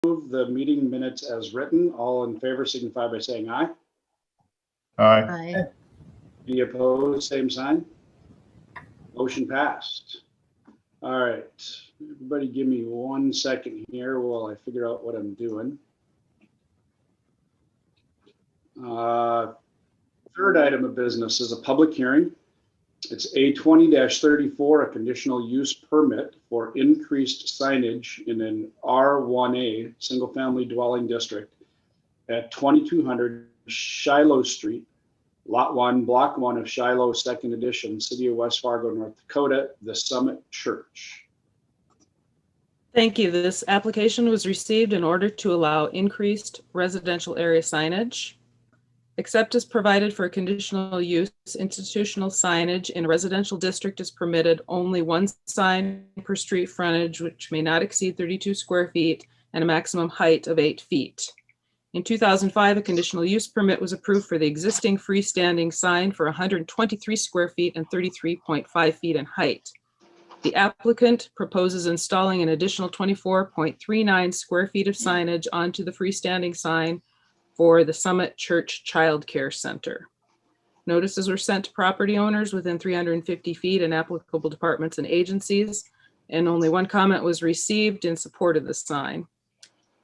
the meeting minutes as written. All in favor signify by saying aye. Aye. Aye. Any opposed, same sign. Motion passed. All right, everybody give me 1 second here while I figure out what I'm doing. Third item of business is a public hearing. It's A20-34, a conditional use permit for increased signage in an R1A single-family dwelling district at 2200 Shiloh Street, Lot 1, Block 1 of Shiloh, 2nd Edition, City of West Fargo, North Dakota, the Summit Church. Thank you. This application was received in order to allow increased residential area signage. Except as provided for conditional use, institutional signage in a residential district is permitted only one sign per street frontage, which may not exceed 32 square feet and a maximum height of 8 feet. In 2005, a conditional use permit was approved for the existing freestanding sign for 123 square feet and 33.5 feet in height. The applicant proposes installing an additional 24.39 square feet of signage onto the freestanding sign for the Summit Church Child Care Center. Notices were sent to property owners within 350 feet and applicable departments and agencies, and only one comment was received in support of the sign.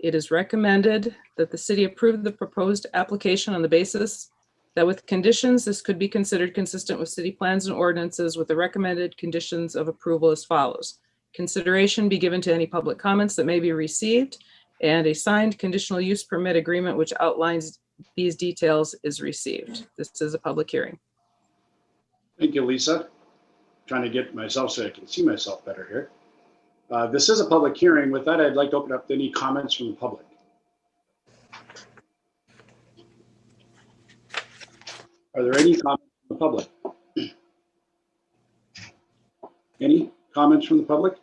It is recommended that the city approve the proposed application on the basis that with conditions, this could be considered consistent with city plans and ordinances with the recommended conditions of approval as follows. Consideration be given to any public comments that may be received, and a signed conditional use permit agreement which outlines these details is received. This is a public hearing. Thank you, Lisa. Trying to get myself so I can see myself better here. This is a public hearing. With that, I'd like to open up to any comments from the public. Are there any comments from the public? Any comments from the public?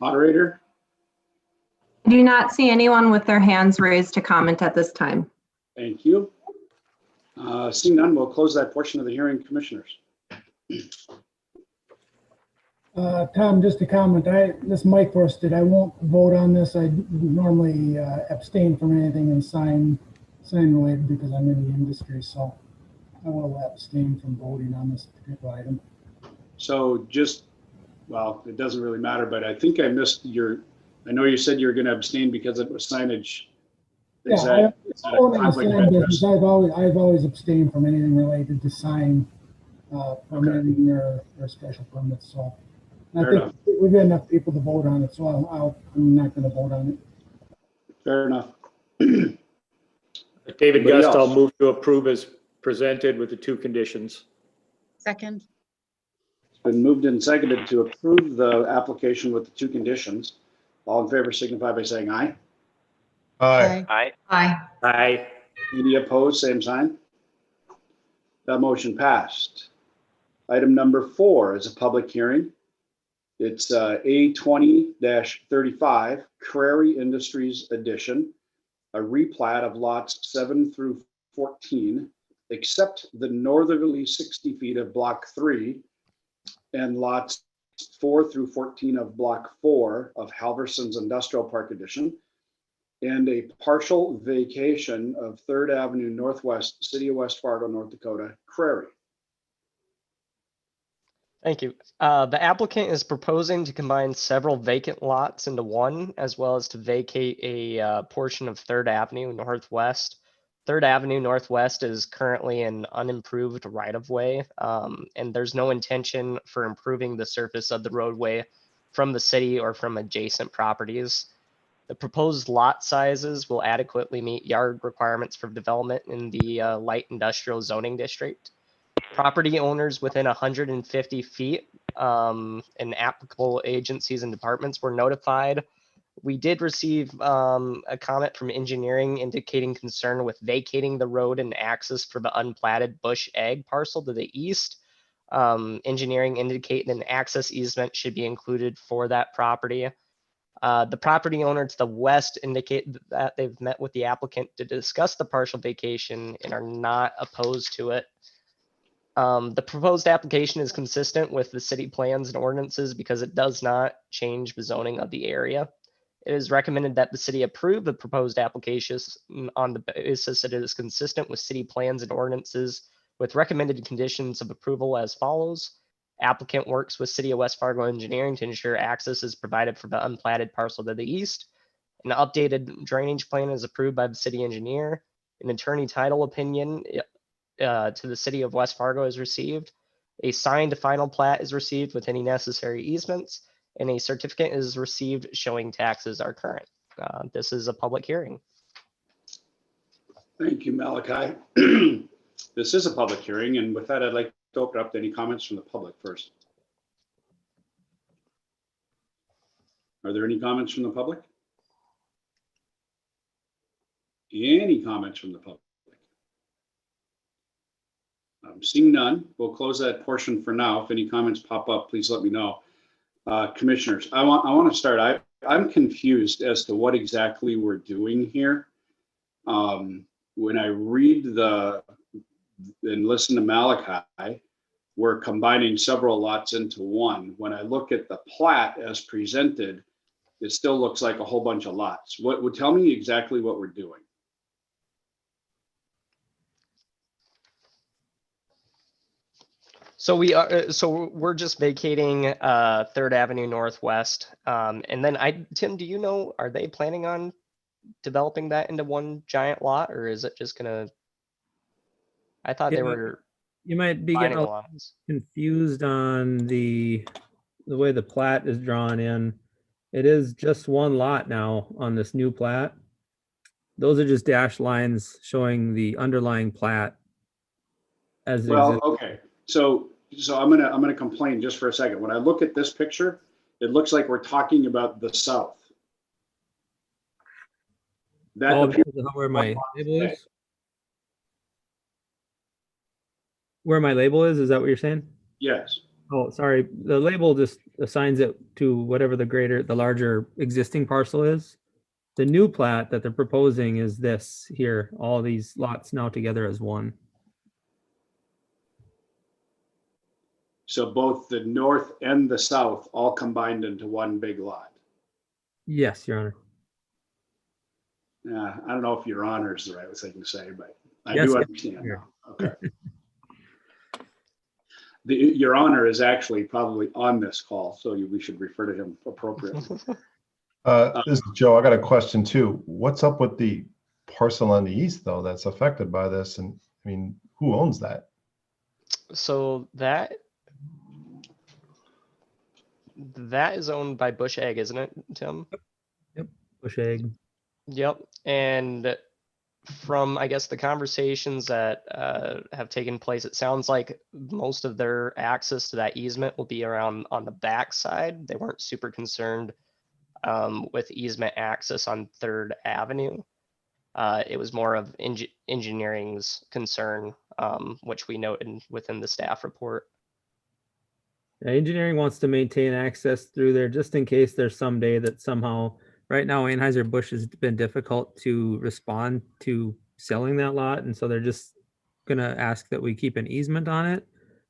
Moderator? I do not see anyone with their hands raised to comment at this time. Thank you. Seeing none, we'll close that portion of the hearing. Commissioners. Tom, just a comment. This Mike Worsted, I won't vote on this. I normally abstain from anything in sign related because I'm in the industry, so I will abstain from voting on this particular item. So well, it doesn't really matter, but I think I missed I know you said you were going to abstain because it was signage. Is that a conflict of interest? I've always abstained from anything related to sign permitting or special permits. So I think we've got enough people to vote on it, so I'm not going to vote on it. Fair enough. David Anybody Gust, I'll else? move to approve as presented with the two conditions. Second. It's been moved and seconded to approve the application with the two conditions. All in favor signify by saying aye. Aye. Aye. Aye. Aye. Any opposed, same sign. That motion passed. Item number 4 is a public hearing. It's A20-35, Prairie Industries Edition, a replat of lots 7 through 14, except the northerly 60 feet of Block 3 and lots 4 through 14 of Block 4 of Halverson's Industrial Park Edition, and a partial vacation of 3rd Avenue Northwest, City of West Fargo, North Dakota, Prairie. Thank you. The applicant is proposing to combine several vacant lots into one, as well as to vacate a portion of 3rd Avenue Northwest. 3rd Avenue Northwest is currently an unimproved right-of-way, and there's no intention for improving the surface of the roadway from the city or from adjacent properties. The proposed lot sizes will adequately meet yard requirements for development in the light industrial zoning district. Property owners within 150 feet and applicable agencies and departments were notified. We did receive a comment from engineering indicating concern with vacating the road and access for the unplatted Bush Ag parcel to the east. Engineering indicated an access easement should be included for that property. The property owner to the west indicate that they've met with the applicant to discuss the partial vacation and are not opposed to it. The proposed application is consistent with the city plans and ordinances because it does not change the zoning of the area. It is recommended that the city approve the proposed application on the basis that it is consistent with city plans and ordinances with recommended conditions of approval as follows. Applicant works with City of West Fargo Engineering to ensure access is provided for the unplatted parcel to the east. An updated drainage plan is approved by the city engineer. An attorney title opinion to the City of West Fargo is received. A signed final plat is received with any necessary easements, and a certificate is received showing taxes are current. This is a public hearing. Thank you, Malachi. This is a public hearing, and with that, I'd like to open up to any comments from the public first. Are there any comments from the public? Any comments from the public? Seeing none, we'll close that portion for now. If any comments pop up, please let me know. Commissioners, I want to start. I'm confused as to what exactly we're doing here. When I read and listen to Malachi, we're combining several lots into one. When I look at the plat as presented, it still looks like a whole bunch of lots. What would tell me exactly what we're doing? So we're just vacating 3rd Avenue Northwest. And then Tim, do you know, are they planning on developing that into one giant lot, or is it just gonna? I thought they were You might be getting combining a little lots. confused on the way the plat is drawn in. It is just one lot now on this new plat. Those are just dashed lines showing the underlying plat as it Well, exists. okay. So I'm gonna complain just for a second. When I look at this picture, it looks like we're talking about the south. That Oh, appears, because of where my label okay. is? Where my label is that what you're saying? yes. Oh, sorry. The label just assigns it to whatever the larger existing parcel is. The new plat that they're proposing is this here, all these lots now together as one. So both the north and the south all combined into one big lot. Yes, Your Honor. I don't know if your honor is the right thing to say, but I Yes, do yes, understand here. now. Okay. Your honor is actually probably on this call, so we should refer to him appropriately. This is Joe. I got a question too. What's up with the parcel on the east though that's affected by this? And I mean, who owns that? So that is owned by Bush Egg, isn't it, Tim? Bush egg. Yep. And from, I guess, the conversations that have taken place, it sounds like most of their access to that easement will be around on the back side. They weren't super concerned with easement access on 3rd Avenue. It was more of engineering's concern, which we noted within the staff report. Engineering wants to maintain access through there just in case there's some day that somehow, right now Anheuser-Busch has been difficult to respond to selling that lot. And so they're just gonna ask that we keep an easement on it.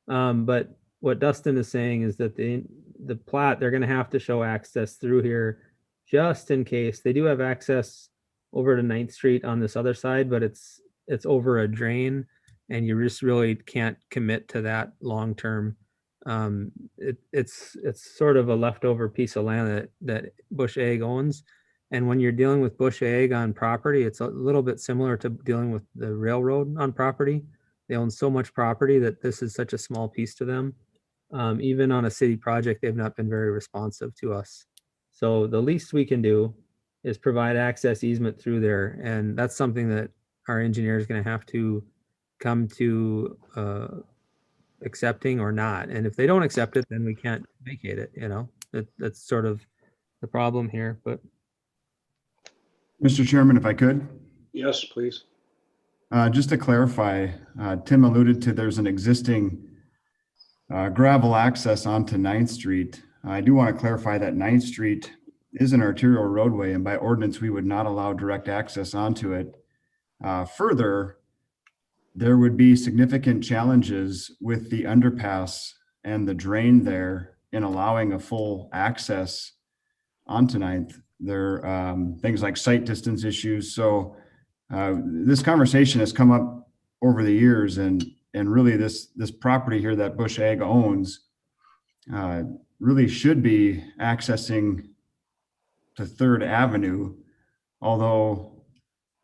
But what Dustin is saying is that the plat, they're gonna have to show access through here just in case. They do have access over to 9th Street on this other side, but it's over a drain and you just really can't commit to that long-term. It's sort of a leftover piece of land that Bush Egg owns. And when you're dealing with Bush Egg on property, it's a little bit similar to dealing with the railroad on property. They own so much property that this is such a small piece to them. Even on a city project, they've not been very responsive to us. So the least we can do is provide access easement through there. And that's something that our engineer is going to have to come to accepting or not. And if they don't accept it, then we can't vacate it, that's sort of the problem here, but. Mr. Chairman, if I could, Yes, please. just to clarify, Tim alluded to there's an existing gravel access onto 9th Street. I do want to clarify that 9th Street is an arterial roadway, and by ordinance, we would not allow direct access onto it. Further, there would be significant challenges with the underpass and the drain there in allowing a full access onto 9th. things like site distance issues. So this conversation has come up over the years, and really this property here that Bush Ag owns really should be accessing to Third Avenue, although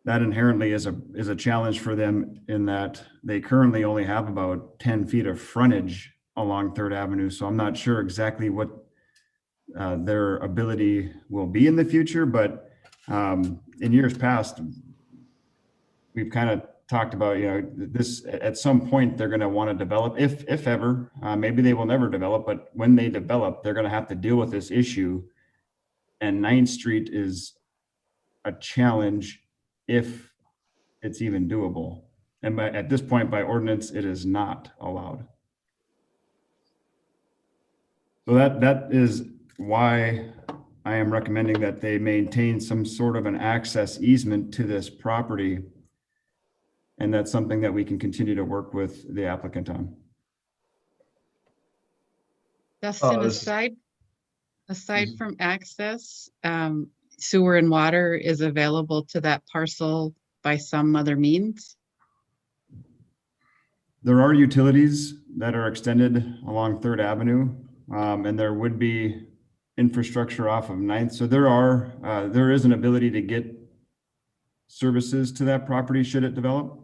that inherently is a challenge for them in that they currently only have about 10 feet of frontage along Third Avenue. So I'm not sure exactly what their ability will be in the future, but in years past, we've kind of talked about, this at some point they're going to want to develop, if ever, maybe they will never develop, but when they develop, they're going to have to deal with this issue. And 9th Street is a challenge if it's even doable. And at this point, by ordinance, it is not allowed. So that is why I am recommending that they maintain some sort of an access easement to this property. And that's something that we can continue to work with the applicant on. Dustin, aside from access, sewer and water is available to that parcel by some other means? There are utilities that are extended along Third Avenue, and there would be infrastructure off of 9th. So there is an ability to get services to that property should it develop.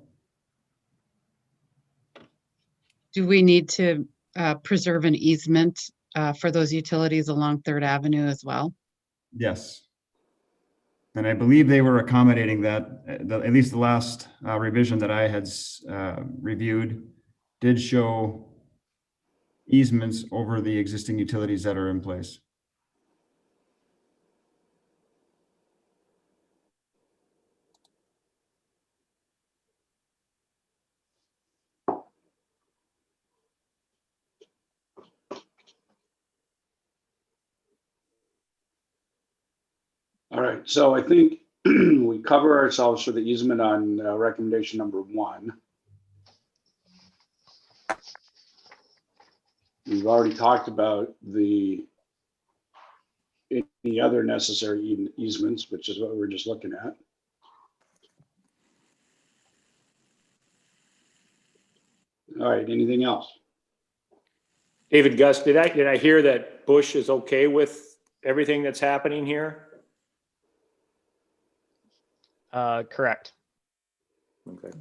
Do we need to preserve an easement for those utilities along Third Avenue as well? Yes. And I believe they were accommodating that, at least the last revision that I had reviewed did show easements over the existing utilities that are in place. All right, so I think we cover ourselves for the easement on recommendation number 1. We've already talked about any other necessary easements, which is what we're just looking at. All right, anything else? David, Gus, did I hear that Bush is okay with everything that's happening here? Correct. Okay.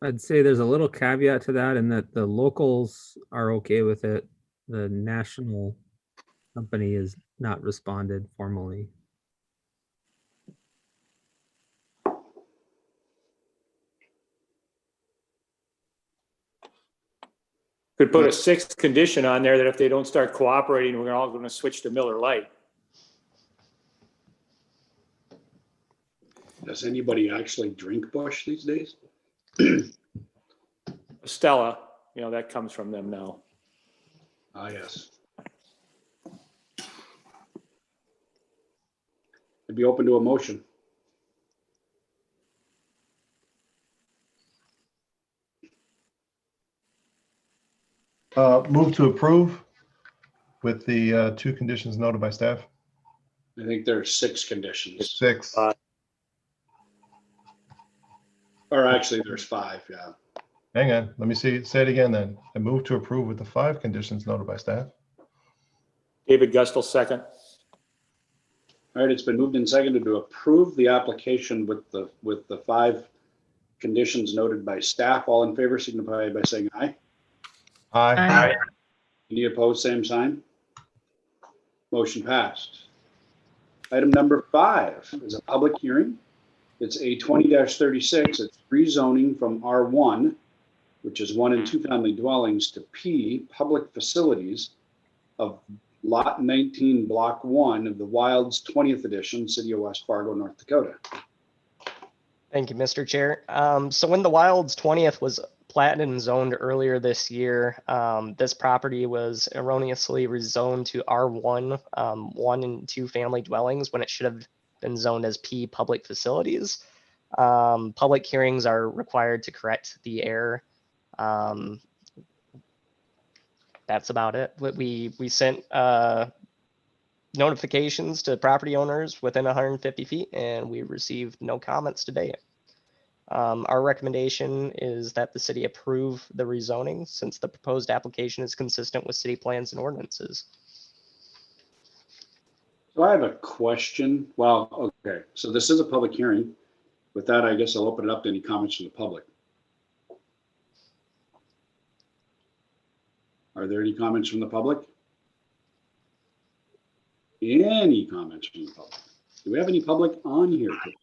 I'd say there's a little caveat to that in that the locals are okay with it. The national company has not responded formally. Could put a 6th condition on there that if they don't start cooperating, we're all going to switch to Miller Lite. Does anybody actually drink Bush these days? Stella, that comes from them now. Ah, yes. I'd be open to a motion. Move to approve with the 2 conditions noted by staff. I think there are 6 conditions. 6. Or actually, there's 5, yeah. Hang on, let me say it again then. I move to approve with the 5 conditions noted by staff. David Gustel, second. All right, it's been moved and seconded to approve the application with the 5 conditions noted by staff. All in favor signify by saying aye. Aye. Any opposed, same sign. Motion passed. Item number 5 is a public hearing. It's a 20-36. It's rezoning from R1, which is 1 and 2 family dwellings, to P, public facilities, of Lot 19, Block 1 of the Wilds 20th edition, City of West Fargo, North Dakota. Thank you, Mr. Chair. So when the Wilds 20th was platted and zoned earlier this year, this property was erroneously rezoned to R1, 1 and 2 family dwellings when it should have been zoned as P, public facilities. Public hearings are required to correct the error. That's about it. We sent notifications to property owners within 150 feet, and we received no comments today. Our recommendation is that the city approve the rezoning since the proposed application is consistent with city plans and ordinances. So I have a question. Well, okay, so this is a public hearing. With that, I guess I'll open it up to any comments from the public. Are there any comments from the public? Any comments from the public? Do we have any public on here today?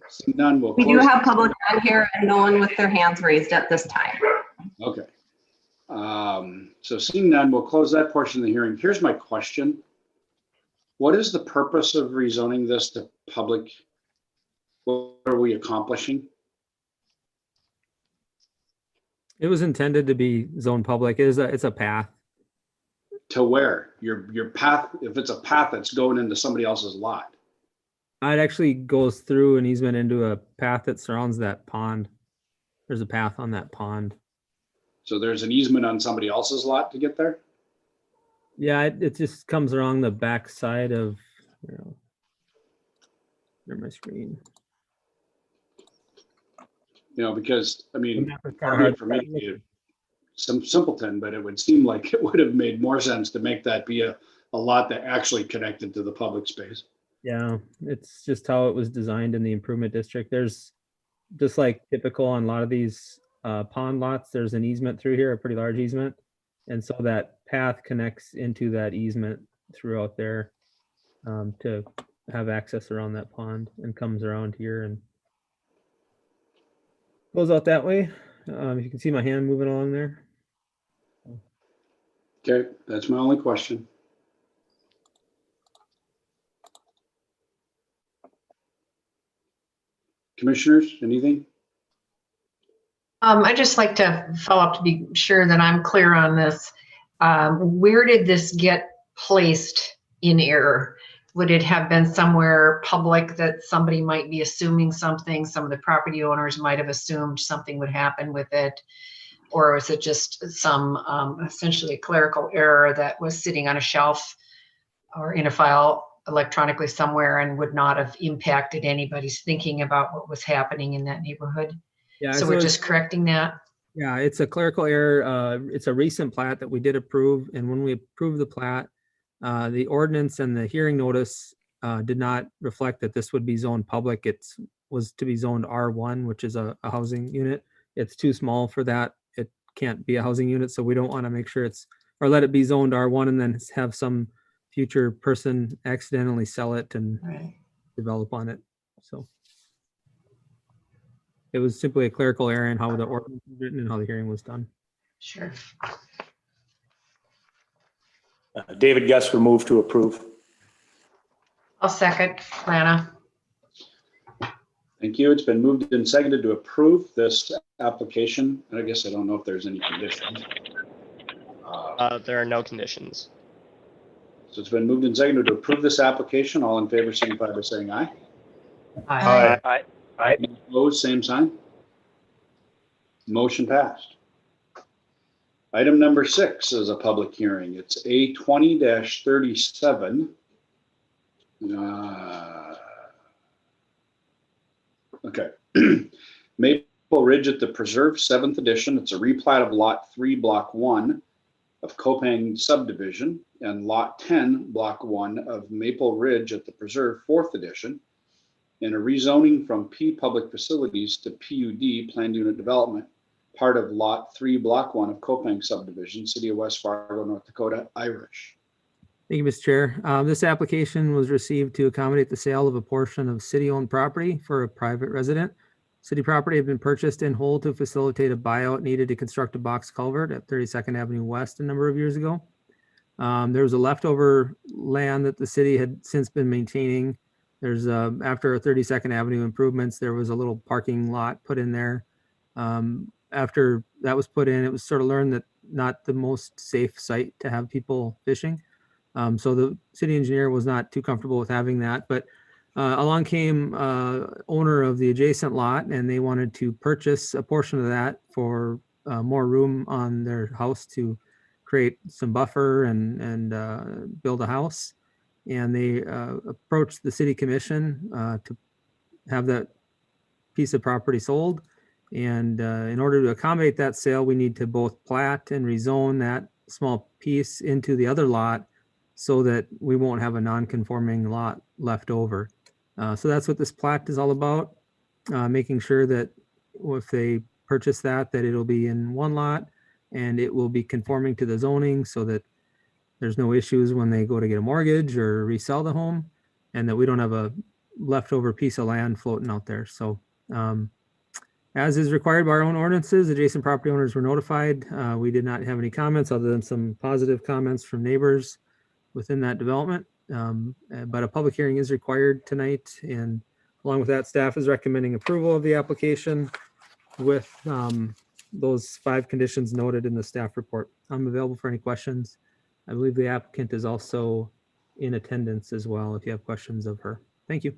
Seeing none, we'll We close. do have public on here and no one with their hands raised at this time. Okay. So seeing none, we'll close that portion of the hearing. Here's my question. What is the purpose of rezoning this to public? What are we accomplishing? It was intended to be zone public. It's a path. To where? Your path, if it's a path that's going into somebody else's lot. It actually goes through an easement into a path that surrounds that pond. There's a path on that pond. So there's an easement on somebody else's lot to get there? Yeah, it just comes around the back side of, near my screen. Because, I mean, hard for me to be some simpleton, but it would seem like it would have made more sense to make that be a lot that actually connected to the public space. Yeah, it's just how it was designed in the improvement district. There's just like typical on a lot of these pond lots, there's an easement through here, a pretty large easement. And so that path connects into that easement throughout there to have access around that pond and comes around here and goes out that way. You can see my hand moving along there. Okay, that's my only question. Commissioners, anything? I'd just like to follow up to be sure that I'm clear on this. Where did this get placed in error? Would it have been somewhere public that somebody might be assuming something? Some of the property owners might have assumed something would happen with it. Or is it just some essentially a clerical error that was sitting on a shelf or in a file electronically somewhere and would not have impacted anybody's thinking about what was happening in that neighborhood? Yeah, So we're just correcting that? Yeah, it's a clerical error. It's a recent plat that we did approve. And when we approved the plat, the ordinance and the hearing notice did not reflect that this would be zoned public. It was to be zoned R1, which is a housing unit. It's too small for that. It can't be a housing unit. So we don't want to make sure or let it be zoned R1 and then have some future person accidentally sell it and develop on it. So it was simply a clerical error in how the ordinance was written and how the hearing was done. Sure. David Gus will move to approve. I'll second, Lana. Thank you. It's been moved and seconded to approve this application. And I guess I don't know if there's any conditions. There are no conditions. So it's been moved and seconded to approve this application. All in favor, signify by saying aye. Aye. Any opposed, same sign. Motion passed. Item number 6 is a public hearing. It's A 20-37. Okay. Maple Ridge at the Preserve, 7th edition. It's a replat of Lot 3, Block 1 of Copang subdivision and Lot 10, Block 1 of Maple Ridge at the Preserve, 4th edition, and a rezoning from P Public Facilities to PUD, Planned Unit Development, part of Lot 3, Block 1 of Copang subdivision, City of West Fargo, North Dakota, Irish. Thank you, Mr. Chair. This application was received to accommodate the sale of a portion of city-owned property for a private resident. City property had been purchased in whole to facilitate a buyout needed to construct a box culvert at 32nd Avenue West a number of years ago. There was a leftover land that the city had since been maintaining. There's after 32nd Avenue improvements, there was a little parking lot put in there. After that was put in, it was sort of learned that not the most safe site to have people fishing. So the city engineer was not too comfortable with having that, but along came owner of the adjacent lot and they wanted to purchase a portion of that for more room on their house to create some buffer and build a house. And they approached the city commission to have that piece of property sold. And in order to accommodate that sale, we need to both plat and rezone that small piece into the other lot so that we won't have a non-conforming lot left over. So that's what this plat is all about, making sure that if they purchase that it'll be in one lot and it will be conforming to the zoning so that there's no issues when they go to get a mortgage or resell the home, and that we don't have a leftover piece of land floating out there. So as is required by our own ordinances, adjacent property owners were notified. We did not have any comments other than some positive comments from neighbors within that development. But a public hearing is required tonight. And along with that, staff is recommending approval of the application with those 5 conditions noted in the staff report. I'm available for any questions. I believe the applicant is also in attendance as well if you have questions of her. Thank you.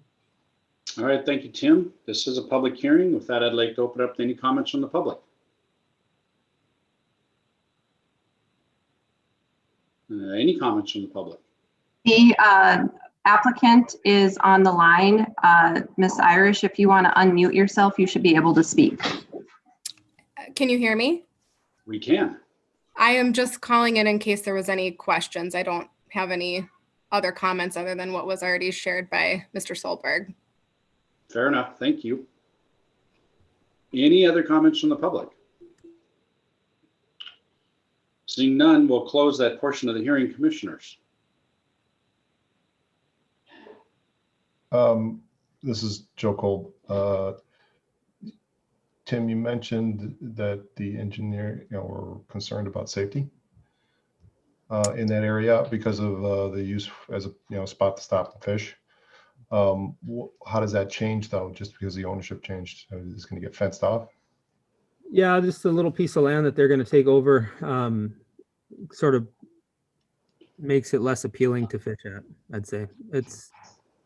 All right, thank you, Tim. This is a public hearing. With that, I'd like to open up to any comments from the public. Any comments from the public? The applicant is on the line. Miss Irish, if you want to unmute yourself, you should be able to speak. Can you hear me? We can. I am just calling in case there was any questions. I don't have any other comments other than what was already shared by Mr. Solberg. Fair enough. Thank you. Any other comments from the public? Seeing none, we'll close that portion of the hearing. Commissioners. This is Joe Kolb. Tim, you mentioned that the engineer, were concerned about safety in that area because of the use as a spot to stop the fish. How does that change though? Just because the ownership changed, is it going to get fenced off? Yeah, just a little piece of land that they're going to take over sort of makes it less appealing to fish at, I'd say.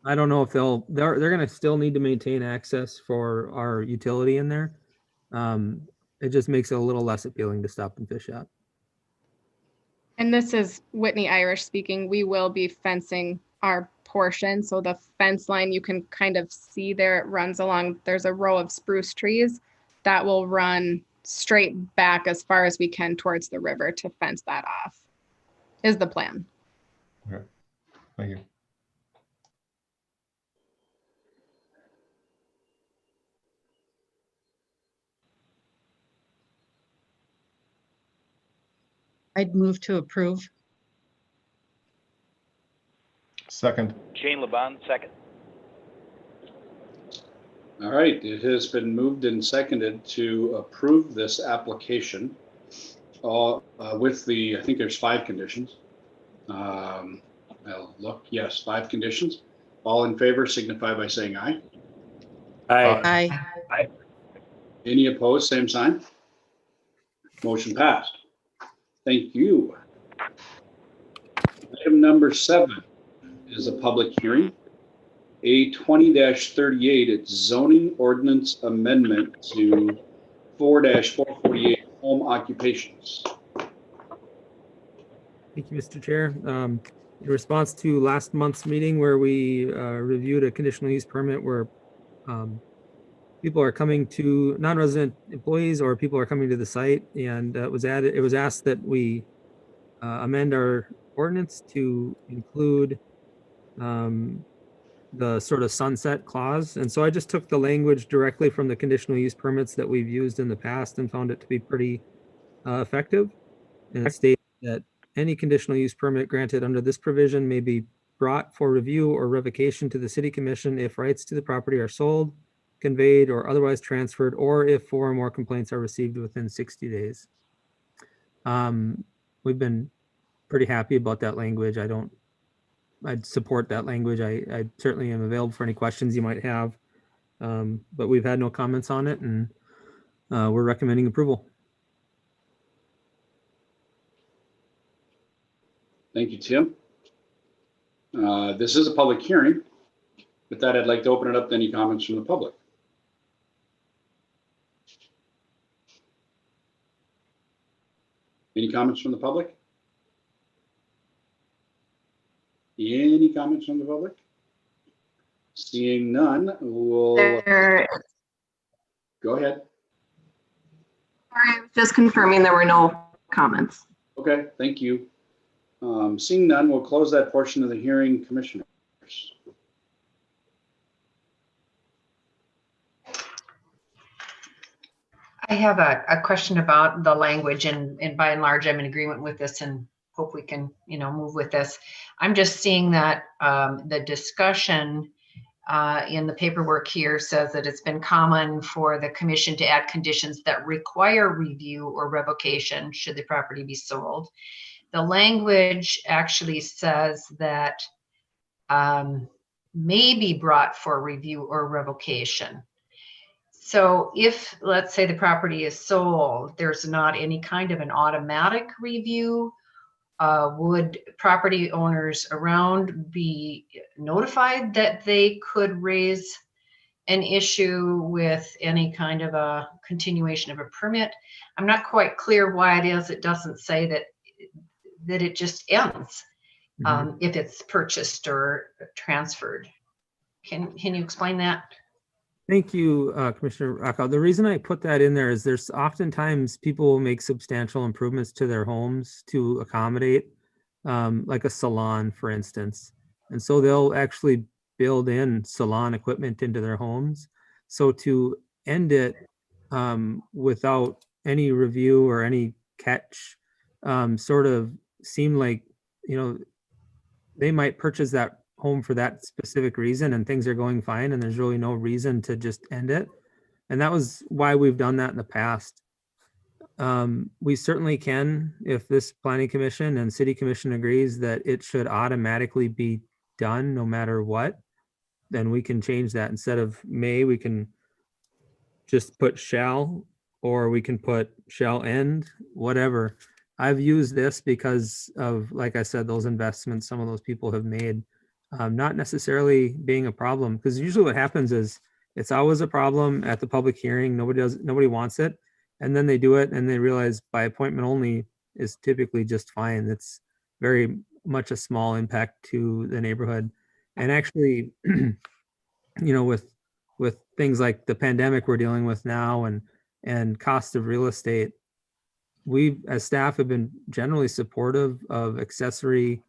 I don't know if they're going to still need to maintain access for our utility in there. It just makes it a little less appealing to stop and fish at. And this is Whitney Irish speaking. We will be fencing our portion. So the fence line, you can kind of see there, it runs along, there's a row of spruce trees that will run straight back as far as we can towards the river to fence that off, is the plan. Okay, thank you. I'd move to approve. Second. Shane Laban, second. All right, it has been moved and seconded to approve this application with the, I think there's 5 conditions. I'll look, yes, 5 conditions. All in favor signify by saying aye. Aye. Aye. Any opposed, same sign. Motion passed. Thank you. Item number 7 is a public hearing. A 20-38, it's zoning ordinance amendment to 4-448 home occupations. Thank you, Mr. Chair. In response to last month's meeting where we reviewed a conditional use permit where people are coming to, non-resident employees or people are coming to the site, and it was asked that we amend our ordinance to include the sort of sunset clause. And so I just took the language directly from the conditional use permits that we've used in the past and found it to be pretty effective. And it states that any conditional use permit granted under this provision may be brought for review or revocation to the city commission if rights to the property are sold, conveyed, or otherwise transferred, or if 4 or more complaints are received within 60 days. We've been pretty happy about that language. I'd support that language. I certainly am available for any questions you might have, but we've had no comments on it, and we're recommending approval. Thank you, Tim. This is a public hearing. With that, I'd like to open it up to any comments from the public. Any comments from the public? Any comments from the public? Seeing none, we'll There, go ahead. sorry, I was just confirming there were no comments. Okay, thank you. Seeing none, we'll close that portion of the hearing. Commissioners. I have a question about the language, and by and large, I'm in agreement with this and hope we can, move with this. I'm just seeing that the discussion in the paperwork here says that it's been common for the commission to add conditions that require review or revocation should the property be sold. The language actually says that may be brought for review or revocation. So if, let's say, the property is sold, there's not any kind of an automatic review, would property owners around be notified that they could raise an issue with any kind of a continuation of a permit? I'm not quite clear why it is it doesn't say that it just ends if it's purchased or transferred. Can you explain that? Thank you, Commissioner Rockow. The reason I put that in there is there's oftentimes people will make substantial improvements to their homes to accommodate, like a salon, for instance. And so they'll actually build in salon equipment into their homes. So to end it without any review or any catch sort of seemed like, they might purchase that home for that specific reason and things are going fine and there's really no reason to just end it. And that was why we've done that in the past. We certainly can, if this planning commission and city commission agrees that it should automatically be done no matter what, then we can change that. Instead of may, we can just put shall, or we can put shall end, whatever. I've used this because of, like I said, those investments some of those people have made. Not necessarily being a problem, because usually what happens is it's always a problem at the public hearing. Nobody wants it. And then they do it and they realize by appointment only is typically just fine. It's very much a small impact to the neighborhood. And actually, with things like the pandemic we're dealing with now and cost of real estate, we as staff have been generally supportive of accessory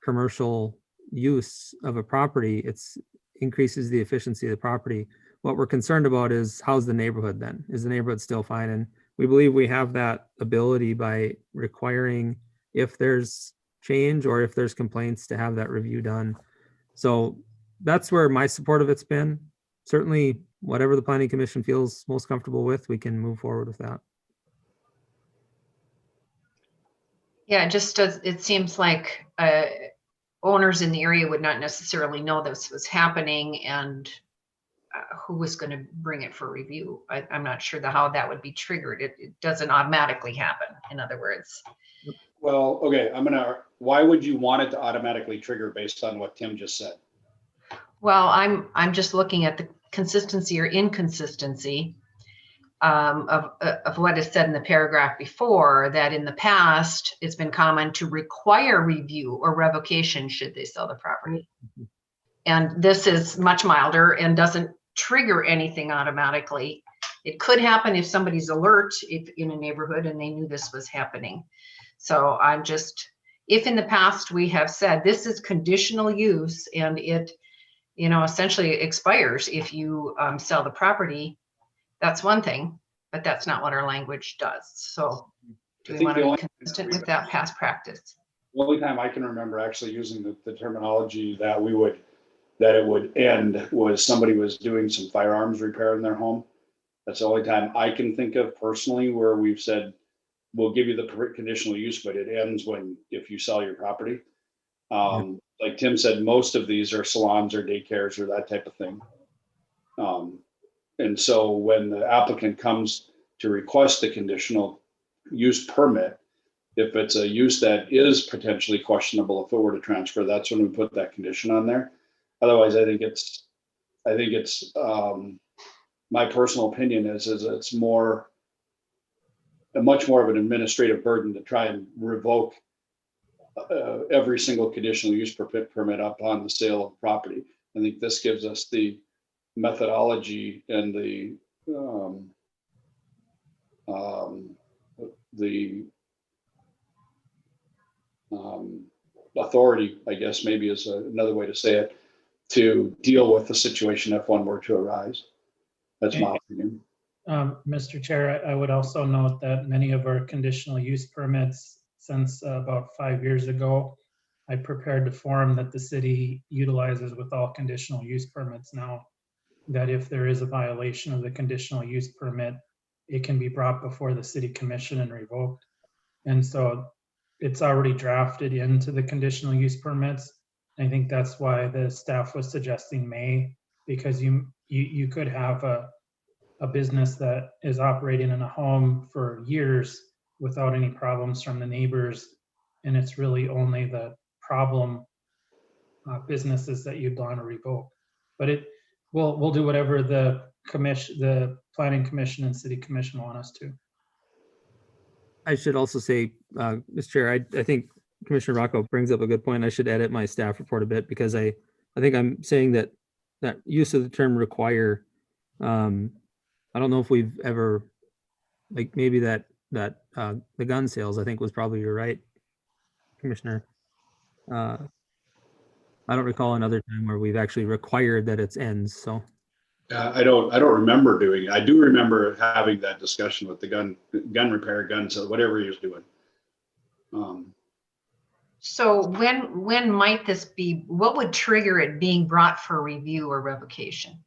commercial use of a property. It's increases the efficiency of the property. What we're concerned about is how's the neighborhood then? Is the neighborhood still fine? And we believe we have that ability by requiring, if there's change or if there's complaints, to have that review done. So that's where my support of it's been. Certainly, whatever the planning commission feels most comfortable with, we can move forward with that. Yeah, it seems like owners in the area would not necessarily know this was happening and who was going to bring it for review. I'm not sure how that would be triggered. It doesn't automatically happen, in other words. Well, okay, why would you want it to automatically trigger based on what Tim just said? Well, I'm just looking at the consistency or inconsistency of what is said in the paragraph before, that in the past, it's been common to require review or revocation should they sell the property. And this is much milder and doesn't trigger anything automatically. It could happen if somebody's alert if in a neighborhood and they knew this was happening. So I'm just, if in the past we have said this is conditional use and it, essentially expires if you sell the property, that's one thing, but that's not what our language does. So do we want to be consistent with that past practice? The only time I can remember actually using the terminology that it would end was somebody was doing some firearms repair in their home. That's the only time I can think of personally where we've said, we'll give you the conditional use, but it ends if you sell your property. Like Tim said, most of these are salons or daycares or that type of thing. And so when the applicant comes to request a conditional use permit, if it's a use that is potentially questionable, if it were to transfer, that's when we put that condition on there. Otherwise, I think it's my personal opinion is it's much more of an administrative burden to try and revoke every single conditional use permit upon the sale of property. I think this gives us the methodology and the authority, I guess maybe is another way to say it, to deal with the situation if one were to arise. That's my opinion. Mr. Chair, I would also note that many of our conditional use permits since about 5 years ago, I prepared the form that the city utilizes with all conditional use permits now, that if there is a violation of the conditional use permit, it can be brought before the city commission and revoked. And so it's already drafted into the conditional use permits. I think that's why the staff was suggesting May, because you could have a business that is operating in a home for years without any problems from the neighbors. And it's really only the problem businesses that you'd want to revoke. But we'll do whatever the planning commission and city commission want us to. I should also say, Mr. Chair, I think Commissioner Rocco brings up a good point. I should edit my staff report a bit because I think I'm saying that use of the term require, I don't know if we've ever, like maybe that the gun sales, I think was probably you're right, Commissioner. I don't recall another time where we've actually required that it's ends, so. I don't remember doing it. I do remember having that discussion with the gun repair, guns, whatever he was doing. So when might this be, what would trigger it being brought for review or revocation?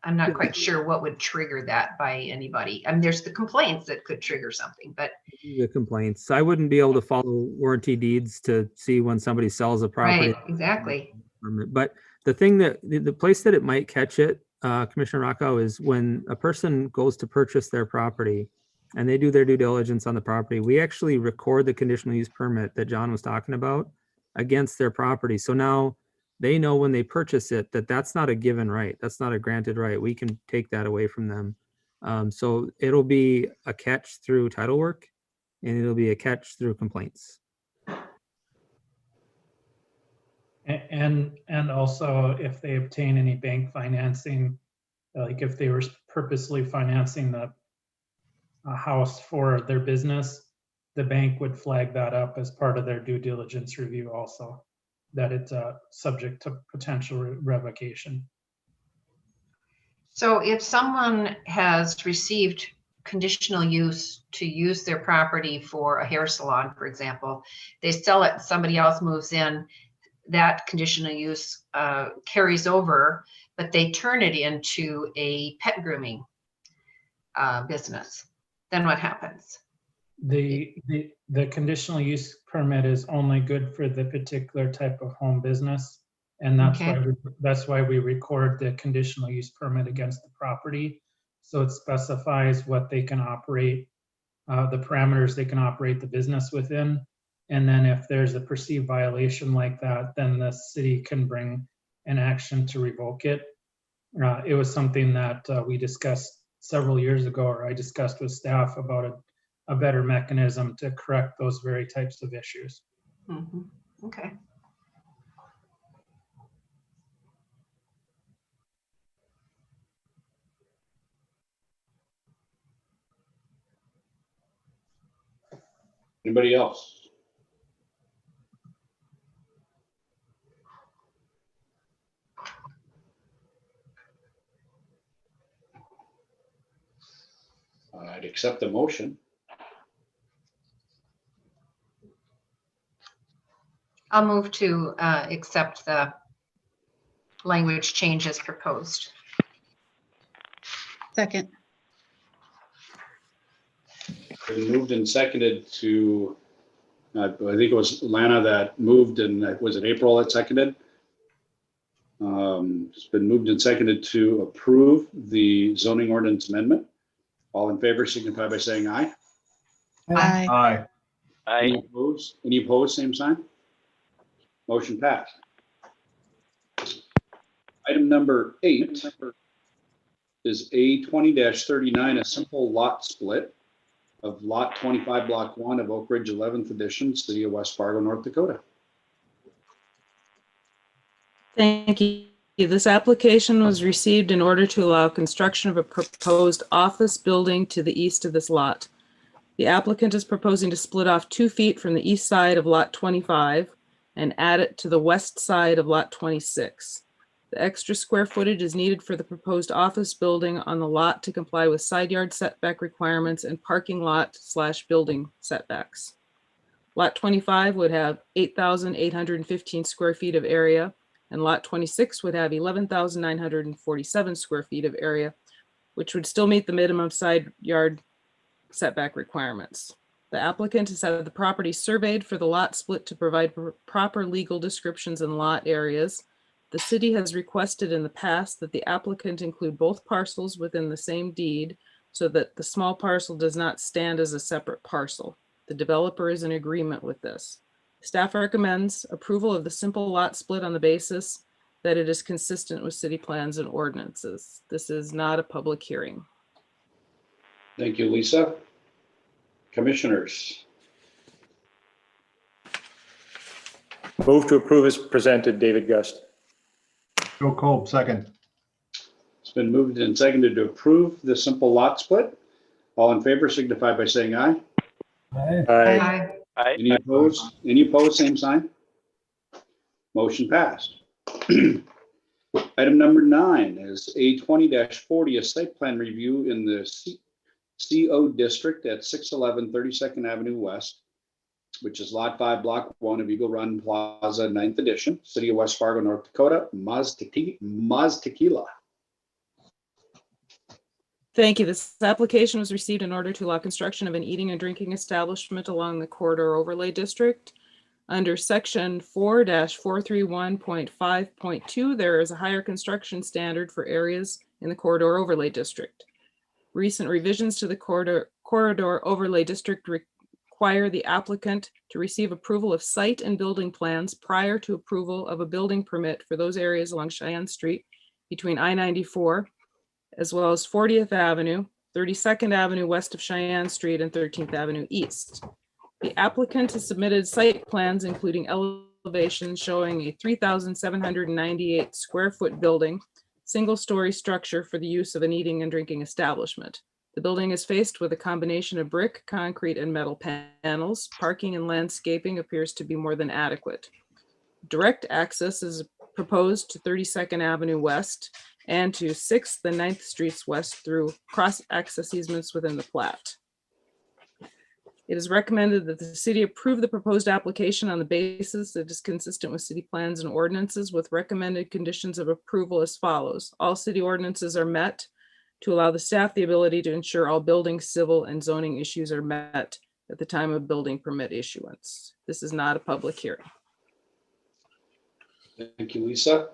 I'm not quite sure what would trigger that by anybody. I mean, there's the complaints that could trigger something, but. The complaints. I wouldn't be able to follow warranty deeds to see when somebody sells a property. Right, exactly. But the thing that, the place that it might catch it, Commissioner Rocco, is when a person goes to purchase their property and they do their due diligence on the property, we actually record the conditional use permit that John was talking about against their property. So now they know when they purchase it that that's not a given right. That's not a granted right. We can take that away from them. So it'll be a catch through title work and it'll be a catch through complaints. And also if they obtain any bank financing, like if they were purposely financing the house for their business, the bank would flag that up as part of their due diligence review also, that it's subject to potential revocation. So if someone has received conditional use to use their property for a hair salon, for example, they sell it, somebody else moves in, that conditional use carries over, but they turn it into a pet grooming business, then what happens? The conditional use permit is only good for the particular type of home business. And that's why we record the conditional use permit against the property. So it specifies what they can operate, the parameters they can operate the business within. And then if there's a perceived violation like that, then the city can bring an action to revoke it. It was something that we discussed several years ago, or I discussed with staff about a better mechanism to correct those very types of issues. Mm-hmm. Okay. Anybody else? I'd accept the motion. I'll move to accept the language changes proposed. Second. Been moved and seconded to, I think it was Lana that moved, and was it April that seconded? It's been moved and seconded to approve the zoning ordinance amendment. All in favor signify by saying aye. Aye. Aye. Any opposed? Any opposed, same sign? Motion passed. Item number 8 is A 20-39, a simple lot split. of Lot 25, Block 1 of Oak Ridge 11th Edition, City of West Fargo, North Dakota. Thank you. This application was received in order to allow construction of a proposed office building to the east of this lot. The applicant is proposing to split off 2 feet from the east side of Lot 25 and add it to the west side of Lot 26. The extra square footage is needed for the proposed office building on the lot to comply with side yard setback requirements and parking lot / building setbacks. Lot 25 would have 8,815 square feet of area, and Lot 26 would have 11,947 square feet of area, which would still meet the minimum side yard setback requirements. The applicant has had the property surveyed for the lot split to provide proper legal descriptions and lot areas. The city has requested in the past that the applicant include both parcels within the same deed so that the small parcel does not stand as a separate parcel. The developer is in agreement with this. Staff recommends approval of the simple lot split on the basis that it is consistent with city plans and ordinances. This is not a public hearing. Thank you, Lisa. Commissioners. Move to approve as presented, David Gust. Joe Kolb, second. It's been moved and seconded to approve the simple lot split. All in favor signify by saying aye. Aye. Aye. Any opposed? Any opposed, same sign. Motion passed. Item number 9 is a 20-40, a site plan review in the CO district at 611 32nd Avenue West, which is Lot 5, Block 1 of Eagle Run Plaza, 9th Edition, City of West Fargo, North Dakota, Maz Tequila. Thank you. This application was received in order to allow construction of an eating and drinking establishment along the corridor overlay district. Under section 4-431.5.2, there is a higher construction standard for areas in the corridor overlay district. Recent revisions to the corridor overlay district require the applicant to receive approval of site and building plans prior to approval of a building permit for those areas along Cheyenne Street between I-94 as well as 40th Avenue, 32nd Avenue west of Cheyenne Street, and 13th Avenue east. The applicant has submitted site plans including elevations showing a 3,798 square foot building, single-story structure for the use of an eating and drinking establishment. The building is faced with a combination of brick, concrete, and metal panels. Parking and landscaping appears to be more than adequate. Direct access is proposed to 32nd Avenue West and to 6th and 9th Streets West through cross-access easements within the plat. It is recommended that the city approve the proposed application on the basis that it is consistent with city plans and ordinances with recommended conditions of approval as follows. All city ordinances are met to allow the staff the ability to ensure all building, civil, and zoning issues are met at the time of building permit issuance. This is not a public hearing. Thank you, Lisa.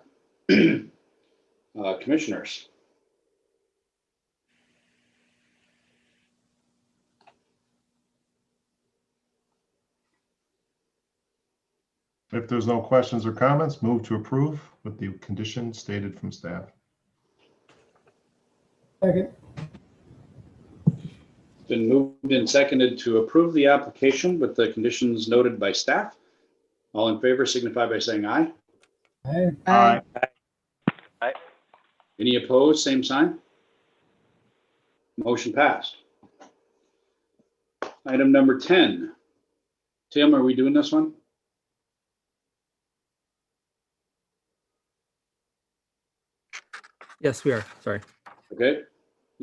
Commissioners. If there's no questions or comments, move to approve with the conditions stated from staff. Second. Been moved and seconded to approve the application with the conditions noted by staff. All in favor signify by saying aye. Aye. Aye. Any opposed, same sign. Motion passed. Item number 10. Tim, are we doing this one? Yes, we are. Sorry. Okay.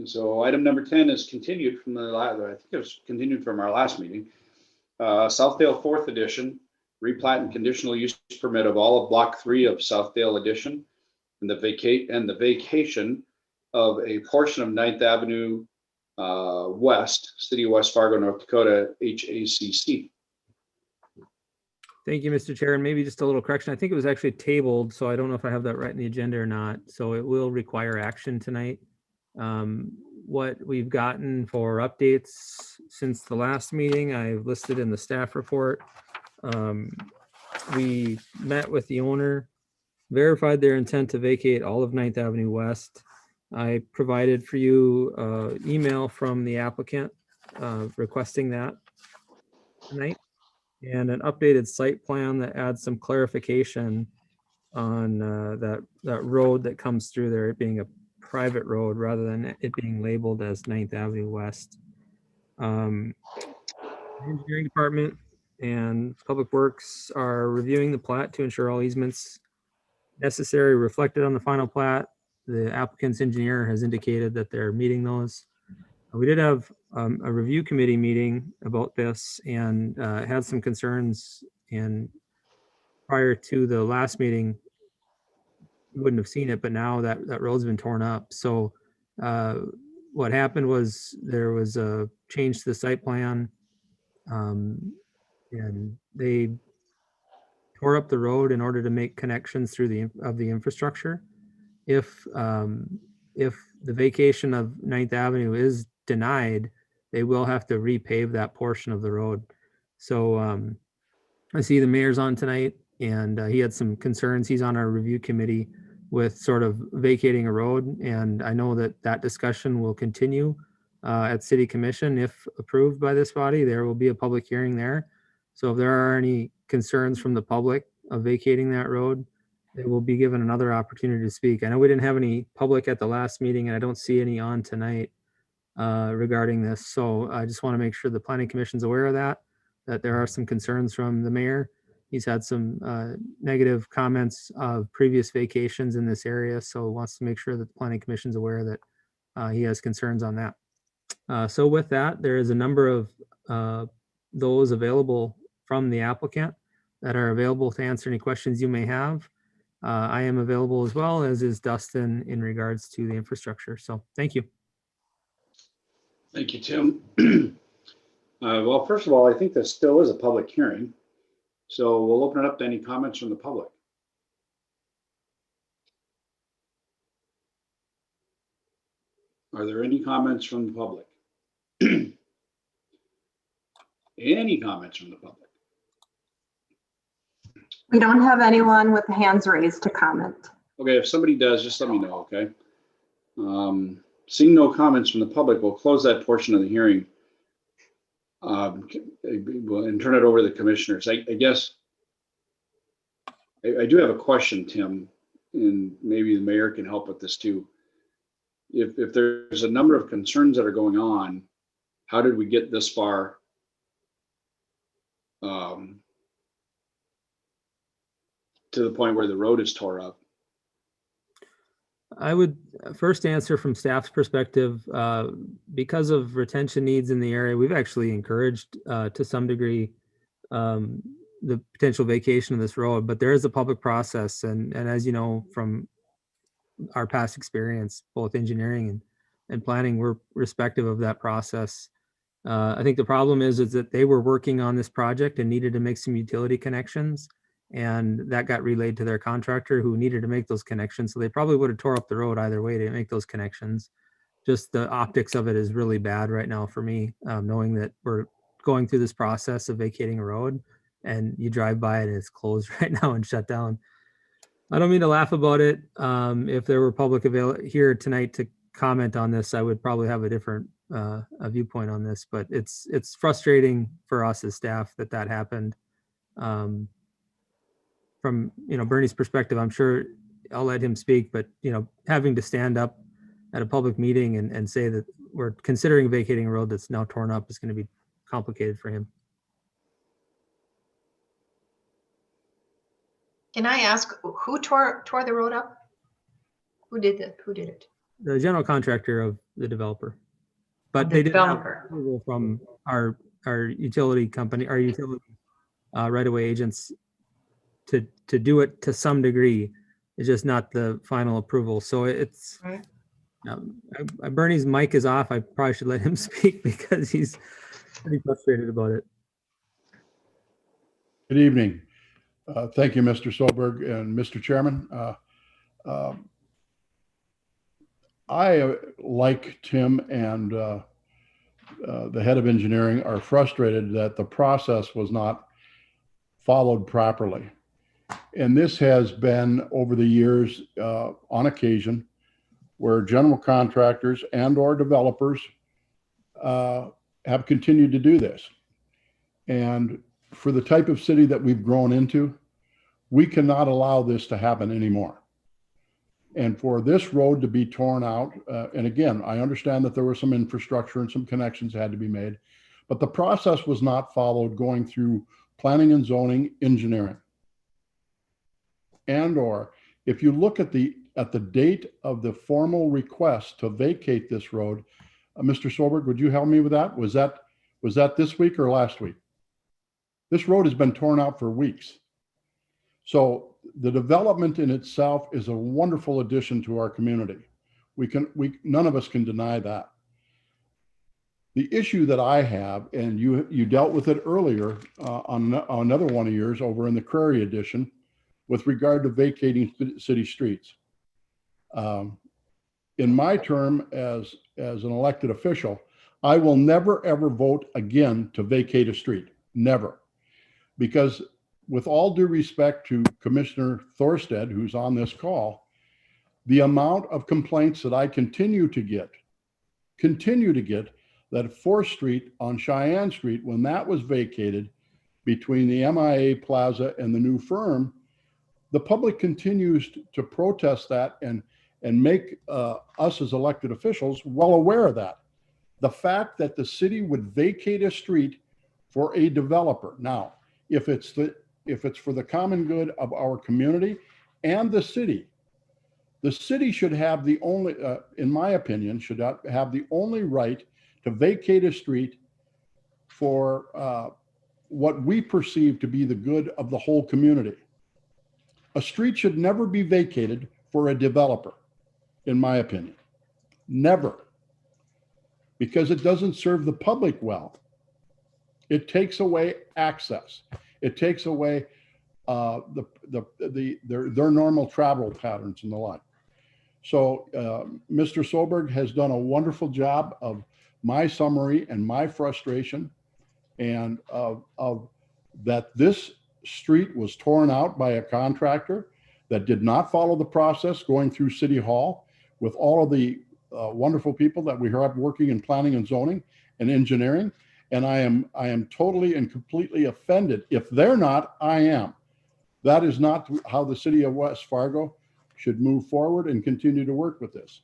So item number 10 is continued from the last, I think it was continued from our last meeting. Southdale 4th Edition, replat and conditional use permit of all of Block 3 of Southdale Edition and the vacation of a portion of 9th Avenue West, City of West Fargo, North Dakota, HACC. Thank you, Mr. Chair. And maybe just a little correction. I think it was actually tabled, so I don't know if I have that right in the agenda or not. So it will require action tonight. What we've gotten for updates since the last meeting, I've listed in the staff report. We met with the owner, verified their intent to vacate all of 9th Avenue West. I provided for you email from the applicant requesting that tonight. And an updated site plan that adds some clarification on that road that comes through there, it being a private road rather than it being labeled as 9th Avenue West. The Engineering Department and Public Works are reviewing the plat to ensure all easements necessary reflected on the final plat. The applicant's engineer has indicated that they're meeting those. We did have a review committee meeting about this and had some concerns. And prior to the last meeting, you wouldn't have seen it, but now that road's been torn up. So what happened was there was a change to the site plan, and they tore up the road in order to make connections through the infrastructure. If the vacation of 9th Avenue is denied, they will have to repave that portion of the road. So I see the mayor's on tonight, and he had some concerns. He's on our review committee with sort of vacating a road, and I know that discussion will continue at City Commission. If approved by this body, there will be a public hearing there. So if there are any concerns from the public of vacating that road, they will be given another opportunity to speak. I know we didn't have any public at the last meeting, and I don't see any on tonight regarding this. So I just want to make sure the Planning Commission's aware of that there are some concerns from the mayor. He's had some negative comments of previous vacations in this area, so wants to make sure that the Planning Commission's aware that he has concerns on that. So with that, there is a number of those available from the applicant that are available to answer any questions you may have. I am available as well, as is Dustin, in regards to the infrastructure. So thank you. Thank you, Tim. Well, first of all, I think this still is a public hearing. So we'll open it up to any comments from the public. Are there any comments from the public? Any comments from the public? We don't have anyone with hands raised to comment. Okay, if somebody does, just let me know, okay? Seeing no comments from the public, we'll close that portion of the hearing and turn it over to the commissioners. I guess I do have a question, Tim, and maybe the mayor can help with this too. If there's a number of concerns that are going on, how did we get this far? To the point where the road is tore up? I would first answer from staff's perspective. Because of retention needs in the area, we've actually encouraged to some degree the potential vacation of this road, but there is a public process. And as you know, from our past experience, both engineering and planning, we're respective of that process. I think the problem is that they were working on this project and needed to make some utility connections, and that got relayed to their contractor who needed to make those connections. So they probably would have tore up the road either way to make those connections. Just the optics of it is really bad right now for me, knowing that we're going through this process of vacating a road and you drive by it and it's closed right now and shut down. I don't mean to laugh about it. If there were public here tonight to comment on this, I would probably have a different a viewpoint on this, but it's frustrating for us as staff that happened. From Bernie's perspective, I'm sure I'll let him speak, but having to stand up at a public meeting and say that we're considering vacating a road that's now torn up is going to be complicated for him. Can I ask who tore the road up? Who did it? The general contractor of the developer, but they didn't have approval from our utility company, our utility right-of-way agents to do it to some degree. It's just not the final approval. So it's right. Bernie's mic is off. I probably should let him speak because he's pretty frustrated about it. Good evening. Thank you, Mr. Solberg and Mr. Chairman. I, like Tim and the head of engineering, are frustrated that the process was not followed properly. And this has been over the years on occasion where general contractors and or developers have continued to do this. And for the type of city that we've grown into, we cannot allow this to happen anymore. And for this road to be torn out, and again, I understand that there was some infrastructure and some connections had to be made, but the process was not followed going through planning and zoning, engineering. And or if you look at the date of the formal request to vacate this road, Mr. Soberg, would you help me with that? Was that this week or last week? This road has been torn out for weeks. So the development in itself is a wonderful addition to our community. None of us can deny that. The issue that I have, and you dealt with it earlier on another one of yours over in the Prairie edition, with regard to vacating city streets. In my term as an elected official, I will never ever vote again to vacate a street, never. Because with all due respect to Commissioner Thorstad, who's on this call, the amount of complaints that I continue to get that 4th Street on Cheyenne Street, when that was vacated between the MIA Plaza and the new firm, the public continues to protest that and make us as elected officials well aware of that. The fact that the city would vacate a street for a developer. Now, if it's for the common good of our community and the city should have the only, in my opinion, should have the only right to vacate a street for what we perceive to be the good of the whole community. A street should never be vacated for a developer, in my opinion. Never. Because it doesn't serve the public well. It takes away access. It takes away their normal travel patterns and the like. So Mr. Soberg has done a wonderful job of my summary and my frustration, and of that this street was torn out by a contractor that did not follow the process going through City Hall with all of the wonderful people that we have working in planning and zoning and engineering. And I am totally and completely offended. If they're not, I am. That is not how the city of West Fargo should move forward and continue to work with this.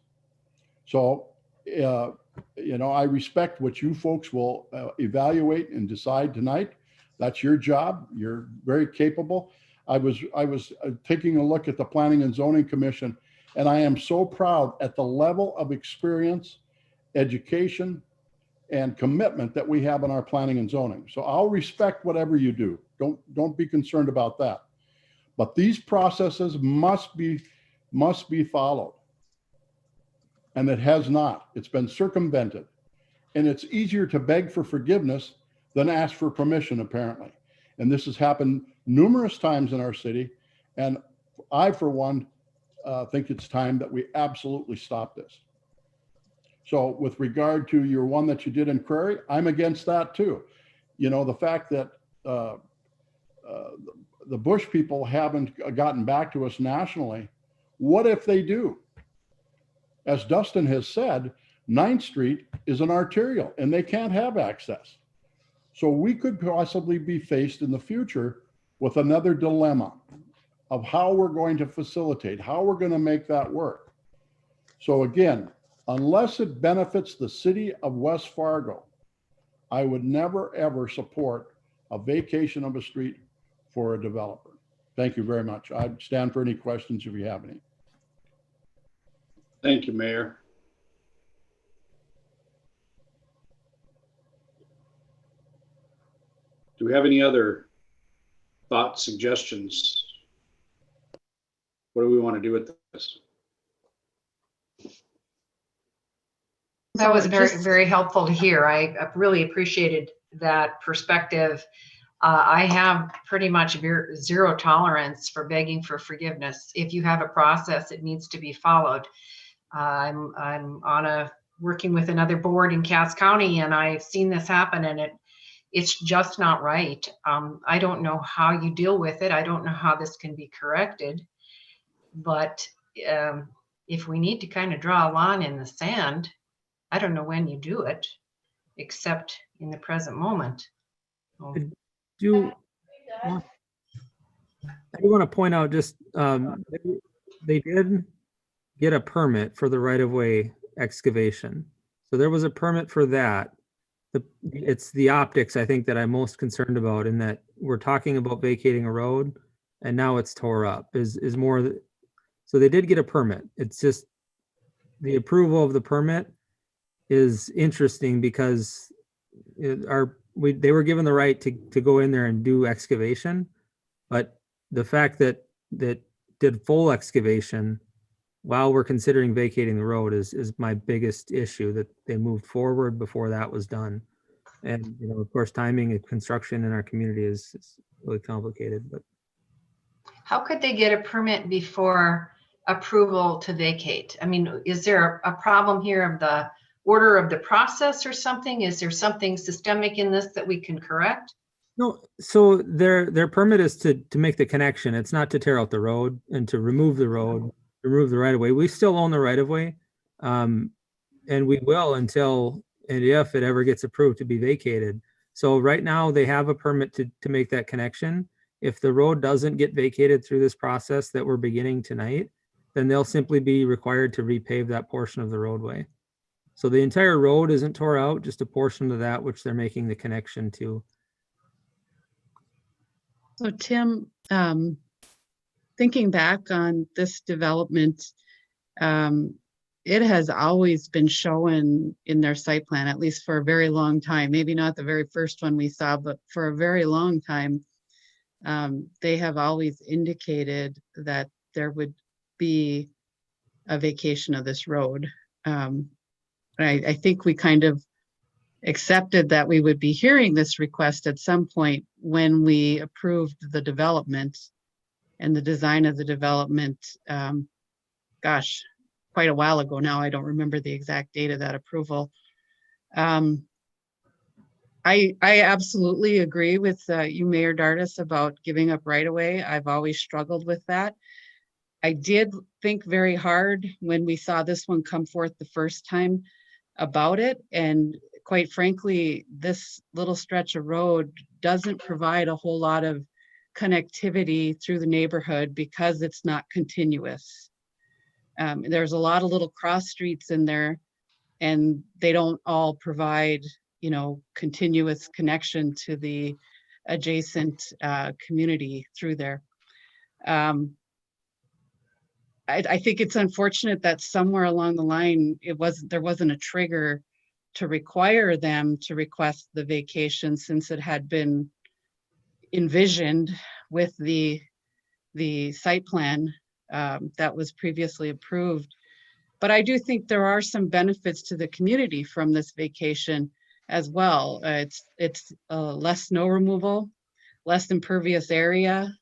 So, I respect what you folks will evaluate and decide tonight. That's your job. You're very capable. I was taking a look at the Planning and Zoning Commission, and I am so proud at the level of experience, education, and commitment that we have in our planning and zoning. So I'll respect whatever you do. Don't be concerned about that. But these processes must be followed. And it has not. It's been circumvented. And it's easier to beg for forgiveness than ask for permission, apparently. And this has happened numerous times in our city. And I, for one, think it's time that we absolutely stop this. So with regard to your one that you did in Prairie, I'm against that too. The fact that the Bush people haven't gotten back to us nationally, what if they do? As Dustin has said, 9th Street is an arterial and they can't have access. So we could possibly be faced in the future with another dilemma of how we're going to facilitate, how we're going to make that work. So again, unless it benefits the city of West Fargo, I would never, ever support a vacation of a street for a developer. Thank you very much. I stand for any questions if you have any. Thank you, Mayor. Do we have any other thoughts, suggestions? What do we want to do with this? That was very, very helpful to hear. I really appreciated that perspective. I have pretty much zero tolerance for begging for forgiveness. If you have a process, it needs to be followed. I'm working with another board in Cass County, and I've seen this happen, and it's just not right. I don't know how you deal with it. I don't know how this can be corrected, but if we need to kind of draw a line in the sand, I don't know when you do it, except, in the present moment. Oh, Do I do want to point out just they did get a permit for the right-of-way excavation. So there was a permit for that. It's the optics, I think, that I'm most concerned about, in that we're talking about vacating a road and now it's tore up is more. So they did get a permit. It's just the approval of the permit is interesting because they were given the right to go in there and do excavation, but the fact that did full excavation while we're considering vacating the road is my biggest issue, that they moved forward before that was done. And, you know, of course, timing of construction in our community is really complicated, but. how could they get a permit before approval to vacate? I mean, is there a problem here of the order of the process or something? Is there something systemic in this that we can correct? No, so their permit is to make the connection. It's not to tear out the road and to remove the road, remove the right of way. We still own the right of way. And we will until and if it ever gets approved to be vacated. So right now they have a permit to make that connection. If the road doesn't get vacated through this process that we're beginning tonight, then they'll simply be required to repave that portion of the roadway. So the entire road isn't tore out, just a portion of that which they're making the connection to. So Tim, thinking back on this development, it has always been shown in their site plan, at least for a very long time, maybe not the very first one we saw, but for a very long time, they have always indicated that there would be a vacation of this road. I think we kind of accepted that we would be hearing this request at some point when we approved the development and the design of the development. Gosh, quite a while ago now. I don't remember the exact date of that approval. I absolutely agree with you, Mayor Dardis, about giving up right away. I've always struggled with that. I did think very hard when we saw this one come forth the first time about it. And quite frankly, this little stretch of road doesn't provide a whole lot of connectivity through the neighborhood because it's not continuous. There's a lot of little cross streets in there, and they don't all provide, you know, continuous connection to the adjacent community through there. I think it's unfortunate that somewhere along the line there wasn't a trigger to require them to request the vacation, since it had been envisioned with the site plan that was previously approved. But I do think there are some benefits to the community from this vacation as well. It's less snow removal, less impervious area.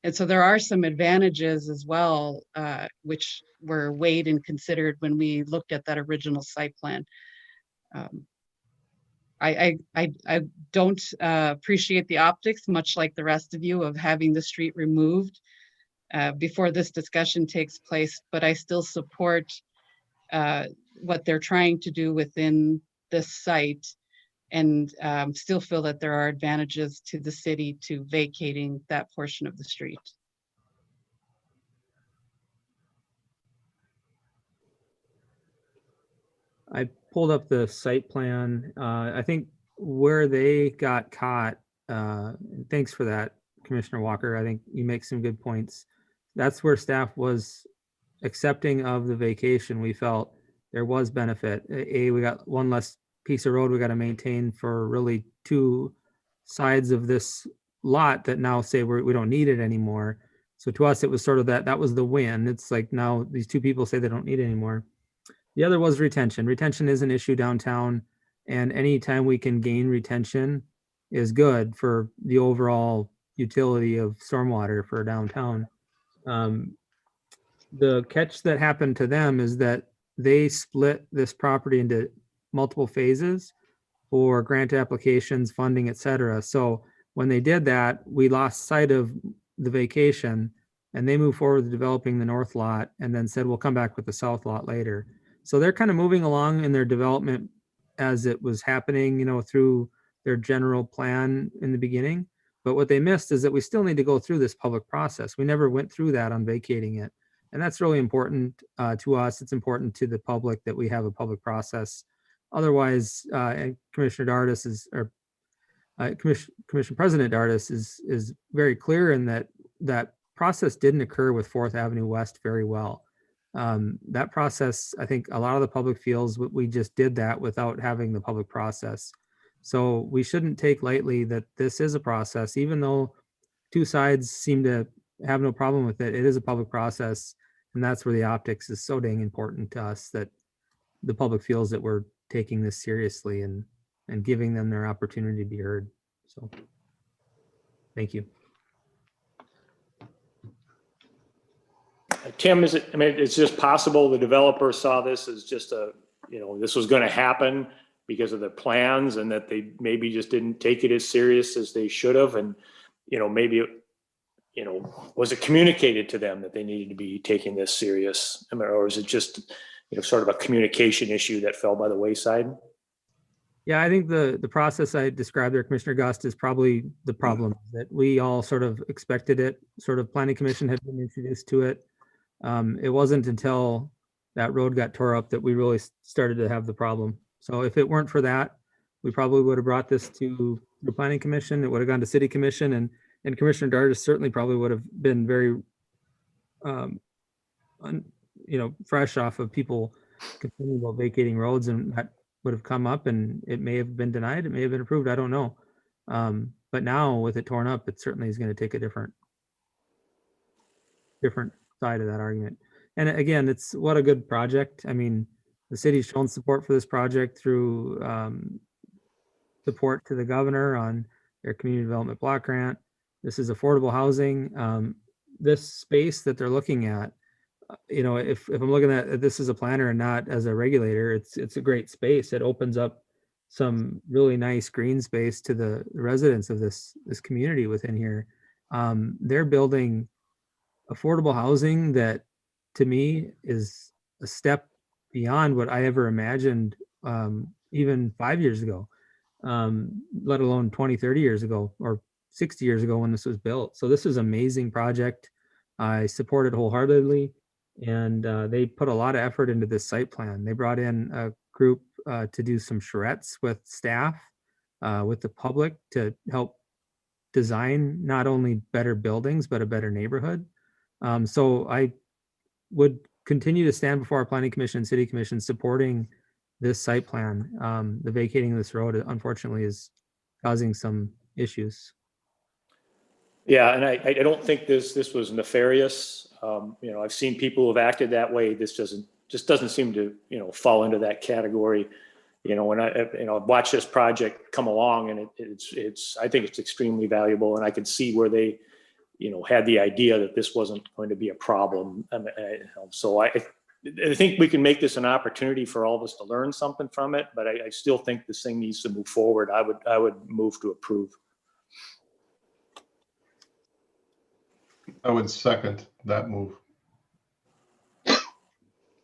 And so there are some advantages as well, which were weighed and considered when we looked at that original site plan. I don't appreciate the optics, much like the rest of you, of having the street removed before this discussion takes place, but I still support what they're trying to do within this site, and still feel that there are advantages to the city to vacating that portion of the street. I pulled up the site plan. I think where they got caught, thanks for that, Commissioner Walker. I think you make some good points. That's where staff was accepting of the vacation. We felt there was benefit. We got one less piece of road we got to maintain for really two sides of this lot that now say we don't need it anymore. So to us, it was sort of that was the win. It's like now these two people say they don't need it anymore. The other was retention. Retention is an issue downtown, and anytime we can gain retention is good for the overall utility of stormwater for downtown. The catch that happened to them is that they split this property into multiple phases for grant applications, funding, et cetera. So when they did that, we lost sight of the vacation, and they moved forward with developing the north lot and then said, we'll come back with the south lot later. So they're kind of moving along in their development as it was happening, through their general plan in the beginning. But what they missed is that we still need to go through this public process. We never went through that on vacating it. And that's really important to us. It's important to the public that we have a public process. Otherwise, and Commissioner Dardis Commission President Dardis is very clear in that process didn't occur with 4th Avenue West very well. That process, I think a lot of the public feels we just did that without having the public process. So we shouldn't take lightly that this is a process, even though two sides seem to have no problem with it. It is a public process. And that's where the optics is so dang important to us, that the public feels that we're taking this seriously and giving them their opportunity to be heard. So thank you. Tim, it's just possible the developer saw this as just this was going to happen because of their plans, and that they maybe just didn't take it as serious as they should have. And, maybe, was it communicated to them that they needed to be taking this serious? Or is it just, sort of a communication issue that fell by the wayside? Yeah, I think the process I described there, Commissioner Gust, is probably the problem, that we all sort of expected it. Sort of Planning Commission had been introduced to it. It wasn't until that road got tore up that we really started to have the problem. So if it weren't for that, we probably would have brought this to the Planning Commission. It would have gone to City Commission, and Commissioner Dardis certainly probably would have been very, fresh off of people complaining about vacating roads, and that would have come up, and it may have been denied. It may have been approved. I don't know. But now with it torn up, it certainly is going to take a different side of that argument. And again, it's what a good project. I mean, the city's shown support for this project through support to the governor on their community development block grant. This is affordable housing. This space that they're looking at, if I'm looking at this as a planner and not as a regulator, it's a great space. It opens up some really nice green space to the residents of this community within here. They're building affordable housing that, to me, is a step beyond what I ever imagined even 5 years ago, let alone 20, 30 years ago, or 60 years ago when this was built. So this is an amazing project. I support it wholeheartedly. And they put a lot of effort into this site plan. They brought in a group to do some charrettes with staff, with the public, to help design not only better buildings, but a better neighborhood. So I would continue to stand before our Planning Commission and City Commission supporting this site plan. The vacating of this road, unfortunately, is causing some issues. Yeah, and I don't think this was nefarious. I've seen people who have acted that way. This doesn't seem to fall into that category. When I've watched this project come along, and I think it's extremely valuable, and I could see where they had the idea that this wasn't going to be a problem. So I think we can make this an opportunity for all of us to learn something from it, but I still think this thing needs to move forward. I would move to approve. I would second that move.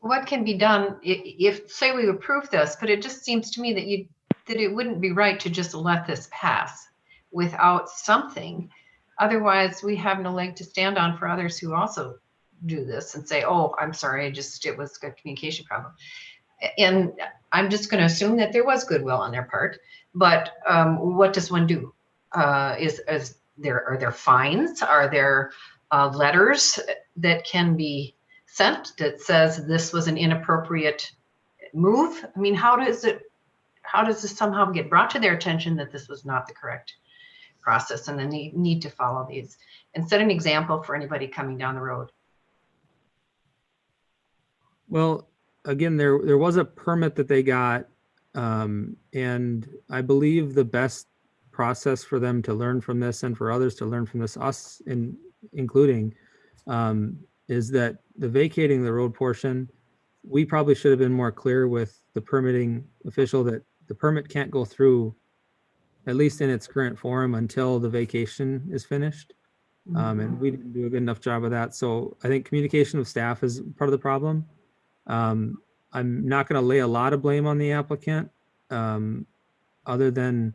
What can be done if, say, we approve this, but it just seems to me that it wouldn't be right to just let this pass without something. Otherwise, we have no leg to stand on for others who also do this and say, "Oh, I'm sorry, it was a communication problem." And I'm just going to assume that there was goodwill on their part. But what does one do? Are there fines? Are there letters that can be sent that says this was an inappropriate move? I mean, how does this somehow get brought to their attention that this was not the correct process, and then they need to follow these and set an example for anybody coming down the road? Well, again, there was a permit that they got, and I believe the best process for them to learn from this, and for others to learn from this, us including, is that the vacating the road portion, we probably should have been more clear with the permitting official that the permit can't go through, at least in its current form, until the vacation is finished. And we didn't do a good enough job of that. So I think communication with staff is part of the problem. I'm not going to lay a lot of blame on the applicant. other than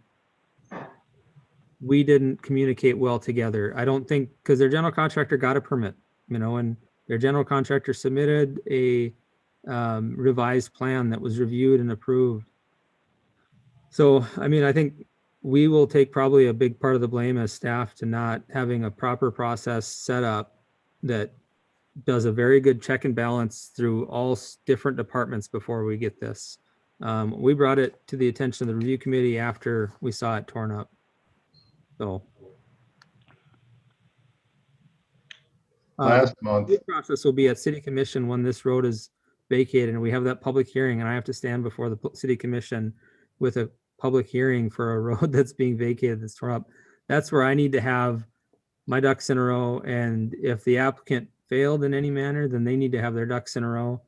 we didn't communicate well together. I don't think, because their general contractor got a permit, and their general contractor submitted a revised plan that was reviewed and approved. So, I think we will take probably a big part of the blame as staff to not having a proper process set up that does a very good check and balance through all different departments before we get this. We brought it to the attention of the review committee after we saw it torn up. So. Last month, The process will be at city commission when this road is vacated and we have that public hearing, and I have to stand before the city commission with a public hearing for a road that's being vacated, that's torn up. That's where I need to have my ducks in a row. And if the applicant failed in any manner, then they need to have their ducks in a row.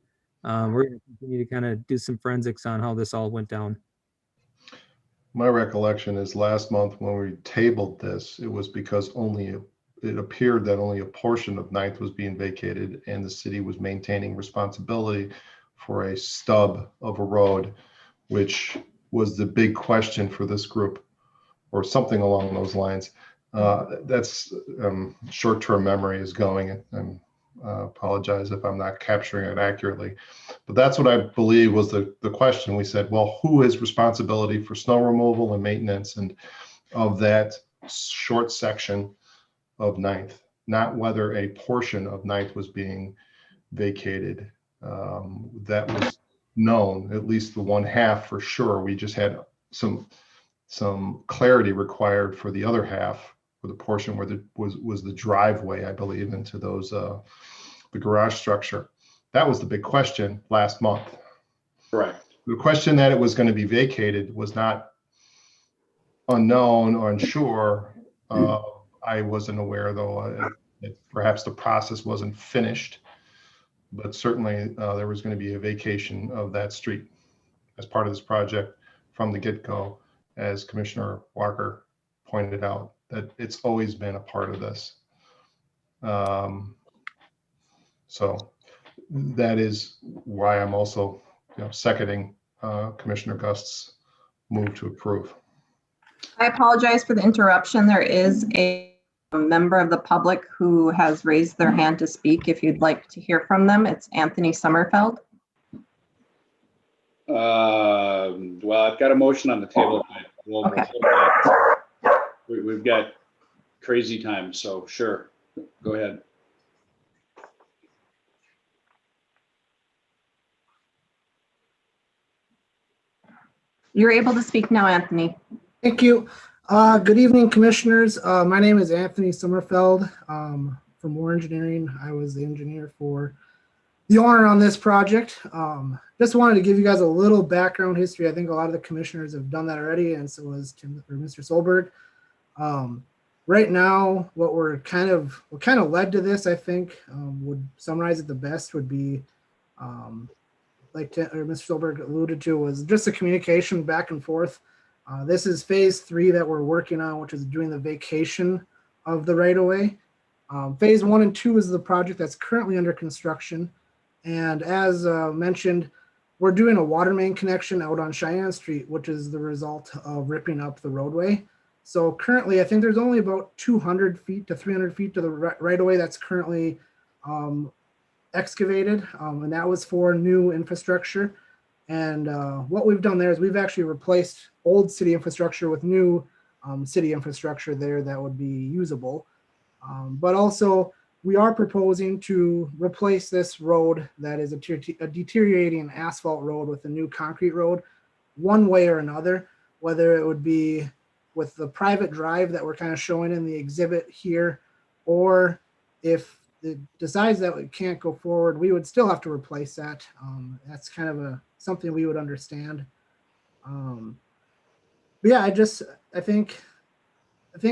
We're going to continue to kind of do some forensics on how this all went down. my recollection is last month when we tabled this, it was because it appeared that only a portion of Ninth was being vacated and the city was maintaining responsibility for a stub of a road, which was the big question for this group, or something along those lines. That's short-term memory is going, and apologize if I'm not capturing it accurately, but that's what I believe was the question. We said, well, who has responsibility for snow removal and maintenance and of that short section of Ninth, not whether a portion of Ninth was being vacated. That was known, at least the one half for sure. We just had some clarity required for the other half, for the portion where was the driveway, I believe, into those the garage structure. That was the big question last month. Correct. The question that it was going to be vacated was not unknown or unsure. I wasn't aware, though, that perhaps the process wasn't finished, but certainly there was going to be a vacation of that street as part of this project from the get-go, as Commissioner Walker pointed out, that it's always been a part of this. So that is why I'm also, seconding Commissioner Gust's move to approve. I apologize for the interruption. There is a member of the public who has raised their hand to speak. If you'd like to hear from them, it's Anthony Sommerfeld. Well, I've got a motion on the table. Okay. We've got crazy times, so sure, go ahead. You're able to speak now, Anthony. Thank you. Good evening, commissioners. My name is Anthony Sommerfeld from Moore Engineering. I was the engineer for the owner on this project. Just wanted to give you guys a little background history. I think a lot of the commissioners have done that already, and so was Mr. Solberg. Right now, what kind of led to this, I think, would summarize it the best would be, Mr. Solberg alluded to, was just the communication back and forth. This is phase 3 that we're working on, which is doing the vacation of the right-of-way. Phase 1 and 2 is the project that's currently under construction. And as mentioned, we're doing a water main connection out on Cheyenne Street, which is the result of ripping up the roadway. So currently, I think there's only about 200 feet to 300 feet to the right-of-way that's currently excavated, and that was for new infrastructure. And what we've done there is we've actually replaced old city infrastructure with new city infrastructure there that would be usable. But also, we are proposing to replace this road that is a deteriorating asphalt road with a new concrete road, one way or another, whether it would be with the private drive that we're kind of showing in the exhibit here, or if it decides that we can't go forward, we would still have to replace that. That's kind of something we would understand. But yeah, I think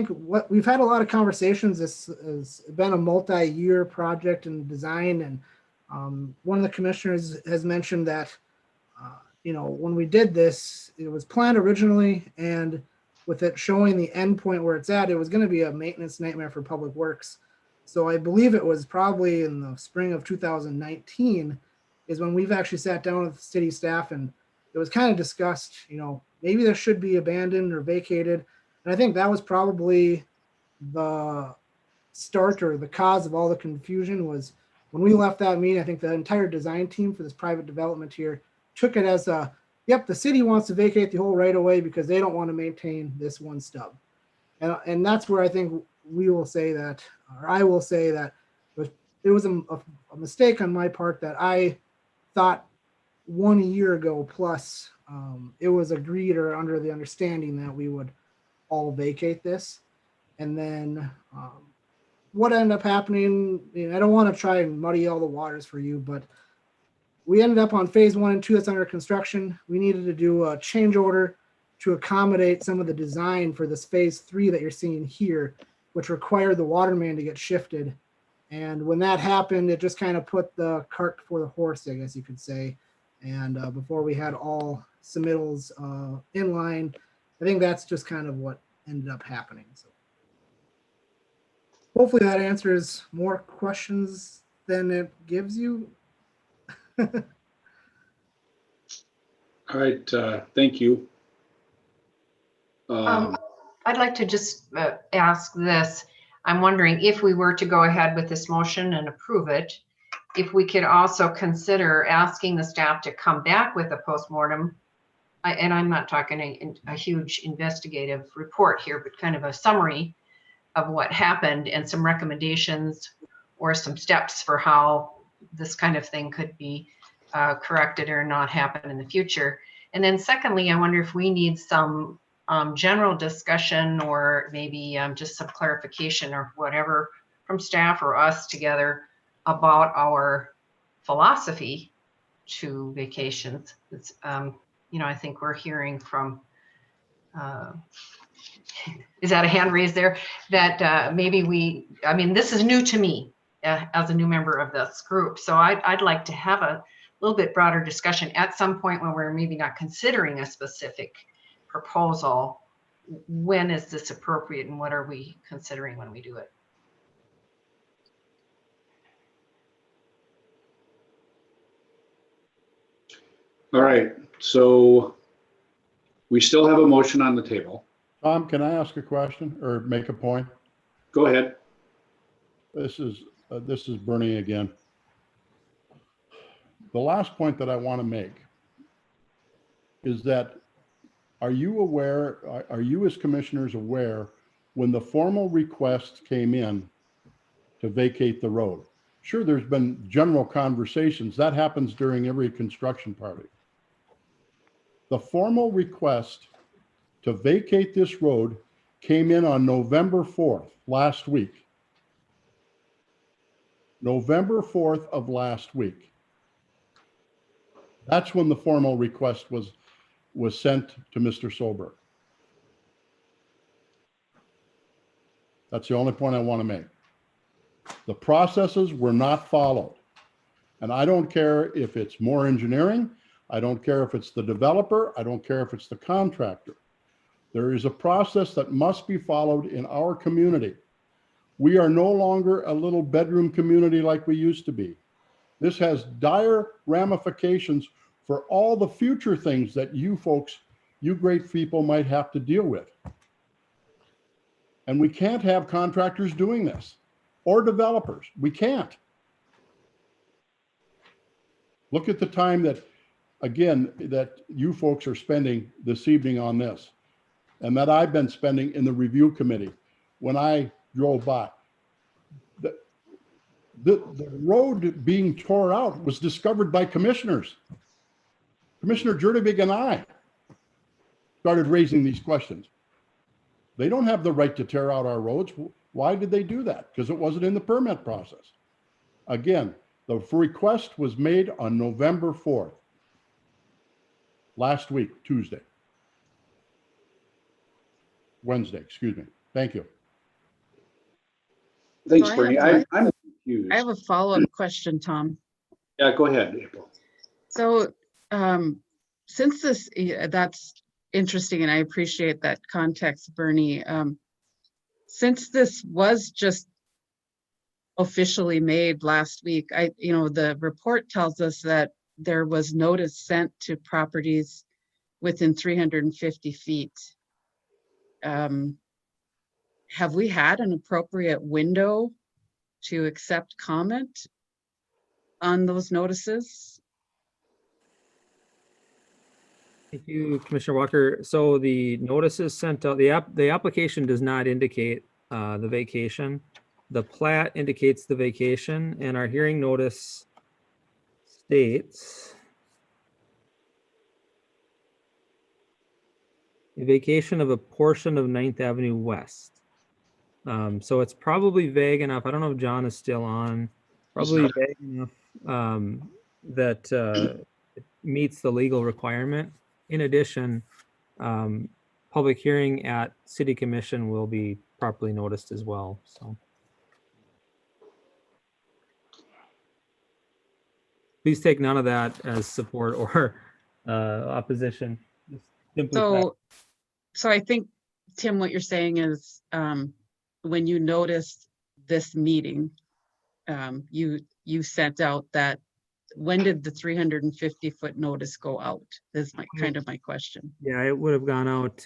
what we've had a lot of conversations. This has been a multi-year project and design, and one of the commissioners has mentioned that when we did this, it was planned originally, and with it showing the end point where it's at, it was going to be a maintenance nightmare for Public Works. So I believe it was probably in the spring of 2019 is when we've actually sat down with city staff and it was kind of discussed, maybe this should be abandoned or vacated. And I think that was probably the start or the cause of all the confusion. Was when we left that meeting, I think the entire design team for this private development here took it as yep, the city wants to vacate the whole right of way because they don't want to maintain this one stub. And that's where I think we will say that, or I will say that it was a mistake on my part that I thought 1 year ago plus it was agreed or under the understanding that we would all vacate this. And then what ended up happening, I don't want to try and muddy all the waters for you, but we ended up on phase 1 and 2 that's under construction. We needed to do a change order to accommodate some of the design for this phase 3 that you're seeing here, which required the water main to get shifted. And when that happened, it just kind of put the cart before the horse, I guess you could say. And before we had all submittals in line, I think that's just kind of what ended up happening. So hopefully that answers more questions than it gives you. All right, thank you. I'd like to just ask this. I'm wondering if we were to go ahead with this motion and approve it, if we could also consider asking the staff to come back with a postmortem. And I'm not talking a huge investigative report here, but kind of a summary of what happened and some recommendations or some steps for how this kind of thing could be corrected or not happen in the future. And then secondly, I wonder if we need some general discussion or maybe just some clarification or whatever from staff or us together about our philosophy to vacations. It's, I think we're hearing from, is that a hand raised there? That maybe this is new to me as a new member of this group. So I'd like to have a little bit broader discussion at some point when we're maybe not considering a specific proposal. When is this appropriate and what are we considering when we do it? All right, so we still have a motion on the table. Tom, can I ask a question or make a point? Go ahead. This is Bernie again. The last point that I want to make is that are you as commissioners aware when the formal request came in to vacate the road? Sure, there's been general conversations. That happens during every construction party. The formal request to vacate this road came in on November 4th, last week. November 4th of last week. That's when the formal request was sent to Mr. Solberg. That's the only point I want to make. The processes were not followed. And I don't care if it's more engineering. I don't care if it's the developer. I don't care if it's the contractor. There is a process that must be followed in our community. We are no longer a little bedroom community like we used to be. This has dire ramifications for all the future things that you folks, you great people, might have to deal with. And we can't have contractors doing this or developers. We can't. Look at the time that, again, that you folks are spending this evening on this and that I've been spending in the review committee when I drove by. The road being tore out was discovered by commissioners. Commissioner Jurdevig and I started raising these questions. They don't have the right to tear out our roads. Why did they do that? Because it wasn't in the permit process. Again, the request was made on November 4th, last week, Wednesday, excuse me. Thank you. Thanks, So Bernie. I'm confused. I have a follow-up question, Tom. Yeah, go ahead, April. So since this, that's interesting and I appreciate that context, Bernie. Since this was just officially made last week, the report tells us that there was notice sent to properties within 350 feet. Have we had an appropriate window to accept comment on those notices? Thank you, Commissioner Walker. So the notices sent out, the application does not indicate the vacation. The plat indicates the vacation, and our hearing notice states a vacation of a portion of 9th Avenue West. So it's probably vague enough. I don't know if John is still on. Probably vague enough that it meets the legal requirement. In addition, public hearing at City Commission will be properly noticed as well. So please take none of that as support or opposition. Just simply So I think, Tim, what you're saying is, when you noticed this meeting, you sent out that, when did the 350-foot notice go out? Is my kind of my question. Yeah, it would have gone out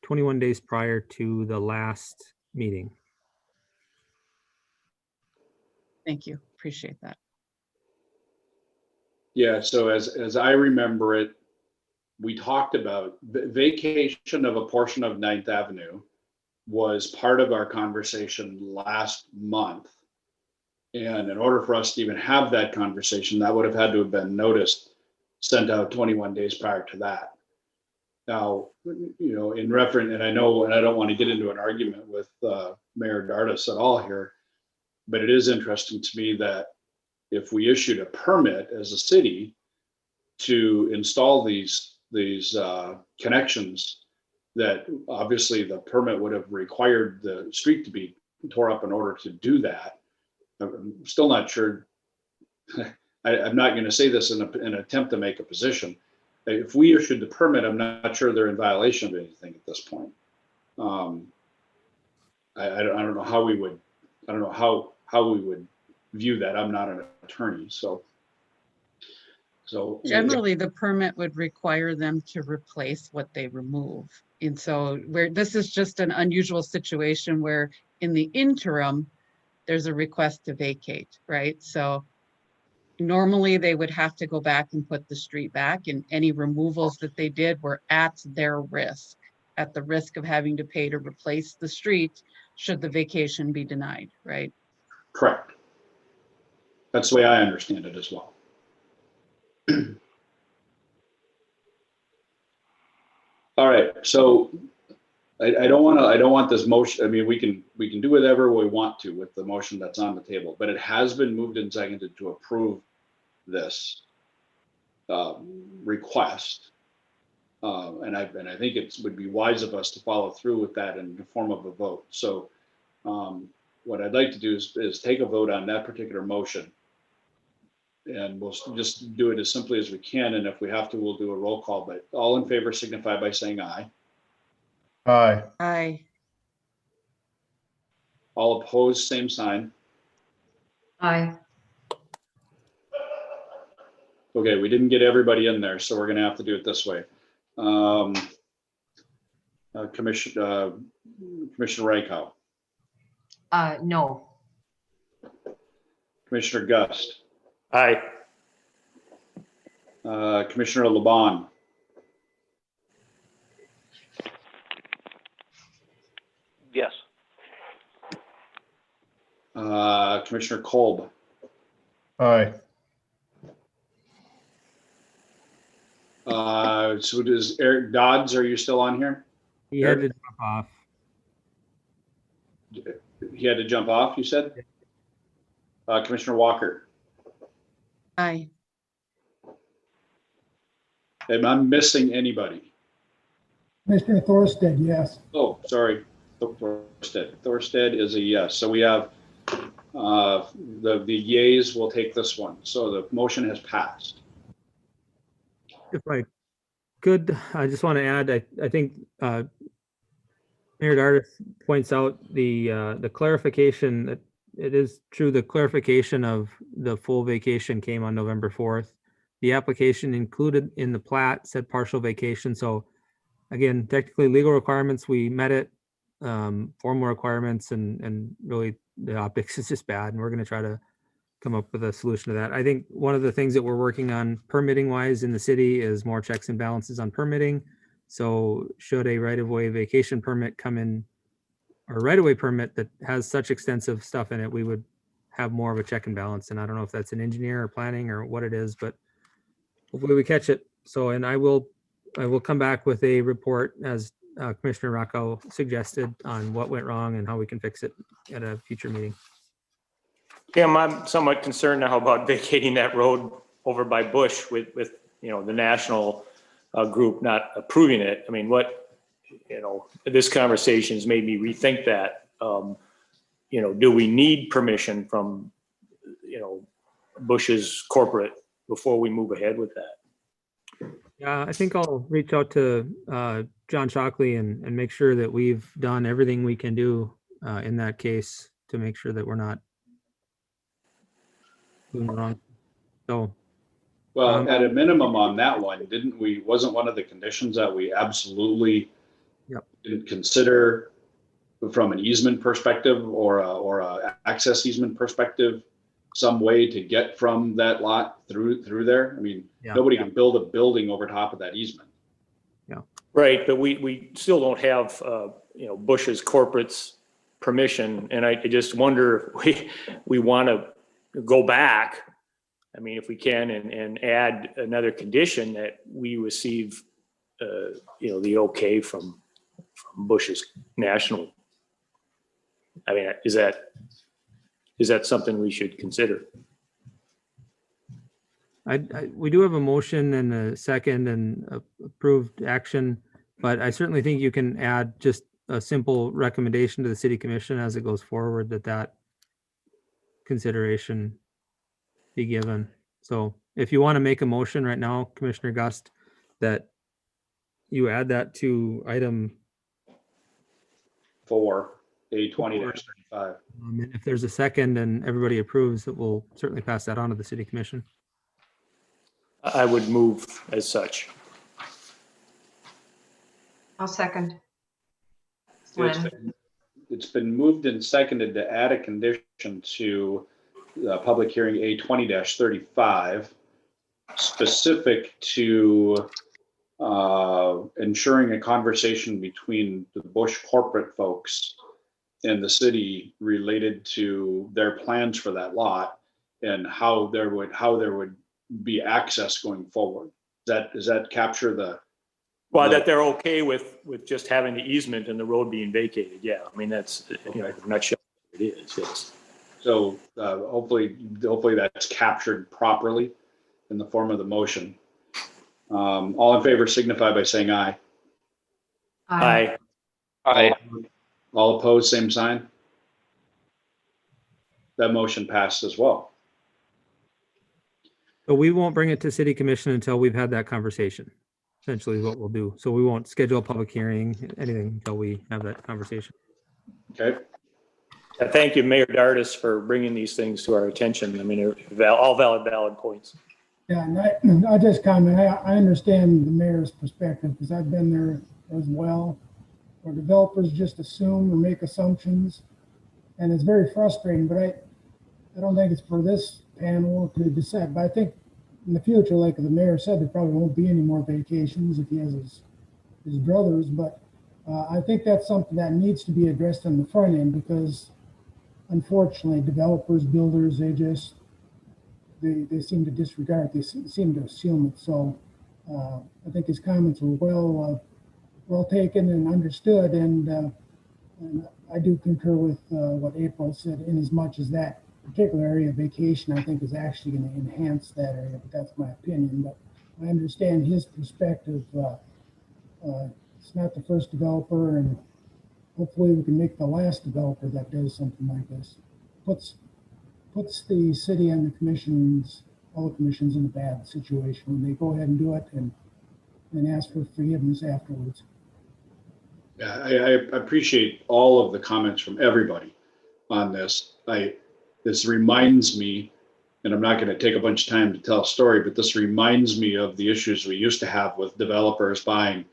21 days prior to the last meeting. Thank you. Appreciate that. Yeah, so as I remember it, we talked about vacation of a portion of 9th Avenue was part of our conversation last month. And in order for us to even have that conversation, that would have had to have been noticed, sent out 21 days prior to that. Now, you know, in reference, and I know, and I don't want to get into an argument with Mayor Dardis at all here, but it is interesting to me that if we issued a permit as a city to install these connections, that obviously the permit would have required the street to be tore up in order to do that. I'm still not sure. I'm not going to say this in an attempt to make a position. If we issued the permit, I'm not sure they're in violation of anything at this point. I don't know how we would. I don't know how we would view that. I'm not an attorney, so. Generally, the permit would require them to replace what they remove. And so this is just an unusual situation where in the interim, there's a request to vacate, right? So normally they would have to go back and put the street back, and any removals that they did were at their risk, at the risk of having to pay to replace the street should the vacation be denied, right? Correct. That's the way I understand it as well. All right, so I don't want this motion. I mean, we can do whatever we want to with the motion that's on the table, but it has been moved and seconded to approve this request. And I think it would be wise of us to follow through with that in the form of a vote. So what I'd like to do is take a vote on that particular motion. And we'll just do it as simply as we can. And if we have to, we'll do a roll call, but all in favor signify by saying aye. Aye. Aye. All opposed, same sign. Aye. Okay, we didn't get everybody in there, so we're gonna have to do it this way. Commissioner Reichow, No. Commissioner Gust, Aye. Commissioner Laban, Yes. Commissioner Kolb, Aye. so does Eric Dodds, are you still on here? He had to drop off. He had to jump off, you said? Commissioner Walker, Aye. am I missing anybody? Commissioner Thorstead, yes. Oh, sorry, Thorstead. Thorstead is a yes. So we have the yays will take this one. So the motion has passed. If I could, I just want to add, I think Mayor Dardis points out the clarification that it is true, the clarification of the full vacation came on November 4th. the application included in the plat said partial vacation. So again, technically legal requirements, we met it. Formal requirements and really the optics is just bad. And we're going to try to come up with a solution to that. I think one of the things that we're working on permitting wise in the city is more checks and balances on permitting. So should a right-of-way vacation permit come in, or right-of-way permit that has such extensive stuff in it, we would have more of a check and balance. And I don't know if that's an engineer or planning or what it is, but hopefully we catch it. So, and I will come back with a report as Commissioner Rocco suggested on what went wrong and how we can fix it at a future meeting. Tim, I'm somewhat concerned now about vacating that road over by Bush with the national group not approving it. I mean, this conversation has made me rethink that. Do we need permission from, Bush's corporate before we move ahead with that? Yeah, I think I'll reach out to John Shockley and make sure that we've done everything we can do in that case to make sure that we're not doing wrong. So, Well, at a minimum on that one, wasn't one of the conditions that we absolutely didn't consider from an easement perspective or a access easement perspective, some way to get from that lot through there? I mean, nobody can build a building over top of that easement. Right, but we still don't have, Bush's corporate's permission. And I just wonder if we want to go back, I mean, if we can, and add another condition that we receive, the okay from Bush's national. I mean, is that something we should consider? we do have a motion and a second and approved action, but I certainly think you can add just a simple recommendation to the city commission as it goes forward that consideration be given. So if you want to make a motion right now, Commissioner Gust, that you add that to item 4, A20-35. And if there's a second and everybody approves, it will certainly pass that on to the city commission. I would move as such. I'll second. It's been moved and seconded to add a condition to the public hearing A20-35 specific to ensuring a conversation between the Bush corporate folks and the city related to their plans for that lot and how there would be access going forward. Does that capture the? Well, that they're okay with just having the easement and the road being vacated. Yeah, I mean, that's, in a nutshell, it is, yes. So hopefully that's captured properly in the form of the motion. All in favor signify by saying aye. Aye. Aye. All opposed, same sign. That motion passed as well. So we won't bring it to city commission until we've had that conversation, essentially is what we'll do. So we won't schedule a public hearing, anything until we have that conversation. Okay. Thank you, Mayor Dardis, for bringing these things to our attention. I mean, they're all valid points. Yeah, and I just comment, I understand the mayor's perspective because I've been there as well, where developers just assume or make assumptions, and it's very frustrating, but I don't think it's for this panel to decide, but I think in the future, like the mayor said, there probably won't be any more vacations if he has his brothers, but I think that's something that needs to be addressed on the front end because unfortunately, developers, builders, they seem to disregard it. They seem to assume it. So I think his comments were well taken and understood. And I do concur with what April said, in as much as that particular area of vacation, I think, is actually going to enhance that area. But that's my opinion. But I understand his perspective. It's not the first developer, and hopefully we can make the last developer that does something like this. Puts the city and the commissions, all the commissions, in a bad situation when they go ahead and do it and ask for forgiveness afterwards. Yeah, I appreciate all of the comments from everybody on this. This reminds me And I'm not going to take a bunch of time to tell a story, but this reminds me of the issues we used to have with developers buying,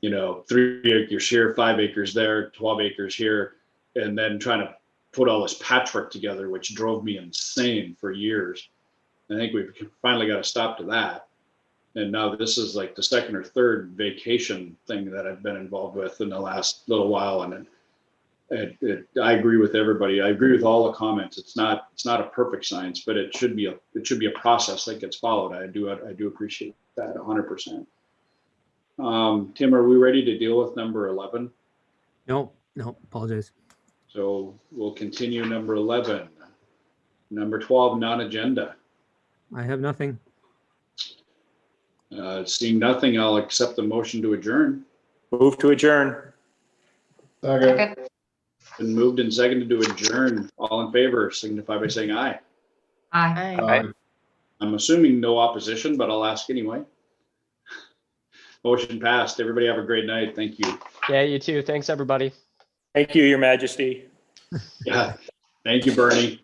3 acres here, 5 acres there, 12 acres here, and then trying to put all this patchwork together, which drove me insane for years. I think we've finally got a stop to that. And now this is like the second or third vacation thing that I've been involved with in the last little while. And I agree with everybody. I agree with all the comments. It's not a perfect science, but it should be a process that gets followed. I do appreciate that 100%. Tim, are we ready to deal with number 11? No, apologize. So we'll continue number 11. Number 12, non-agenda. I have nothing. Seeing nothing, I'll accept the motion to adjourn. Move to adjourn. Second. Been moved and seconded to adjourn. All in favor, signify by saying aye. Aye. I'm assuming no opposition, but I'll ask anyway. Motion passed. Everybody have a great night. Thank you. Yeah, you too. Thanks, everybody. Thank you, Your Majesty. Yeah. Thank you, Bernie.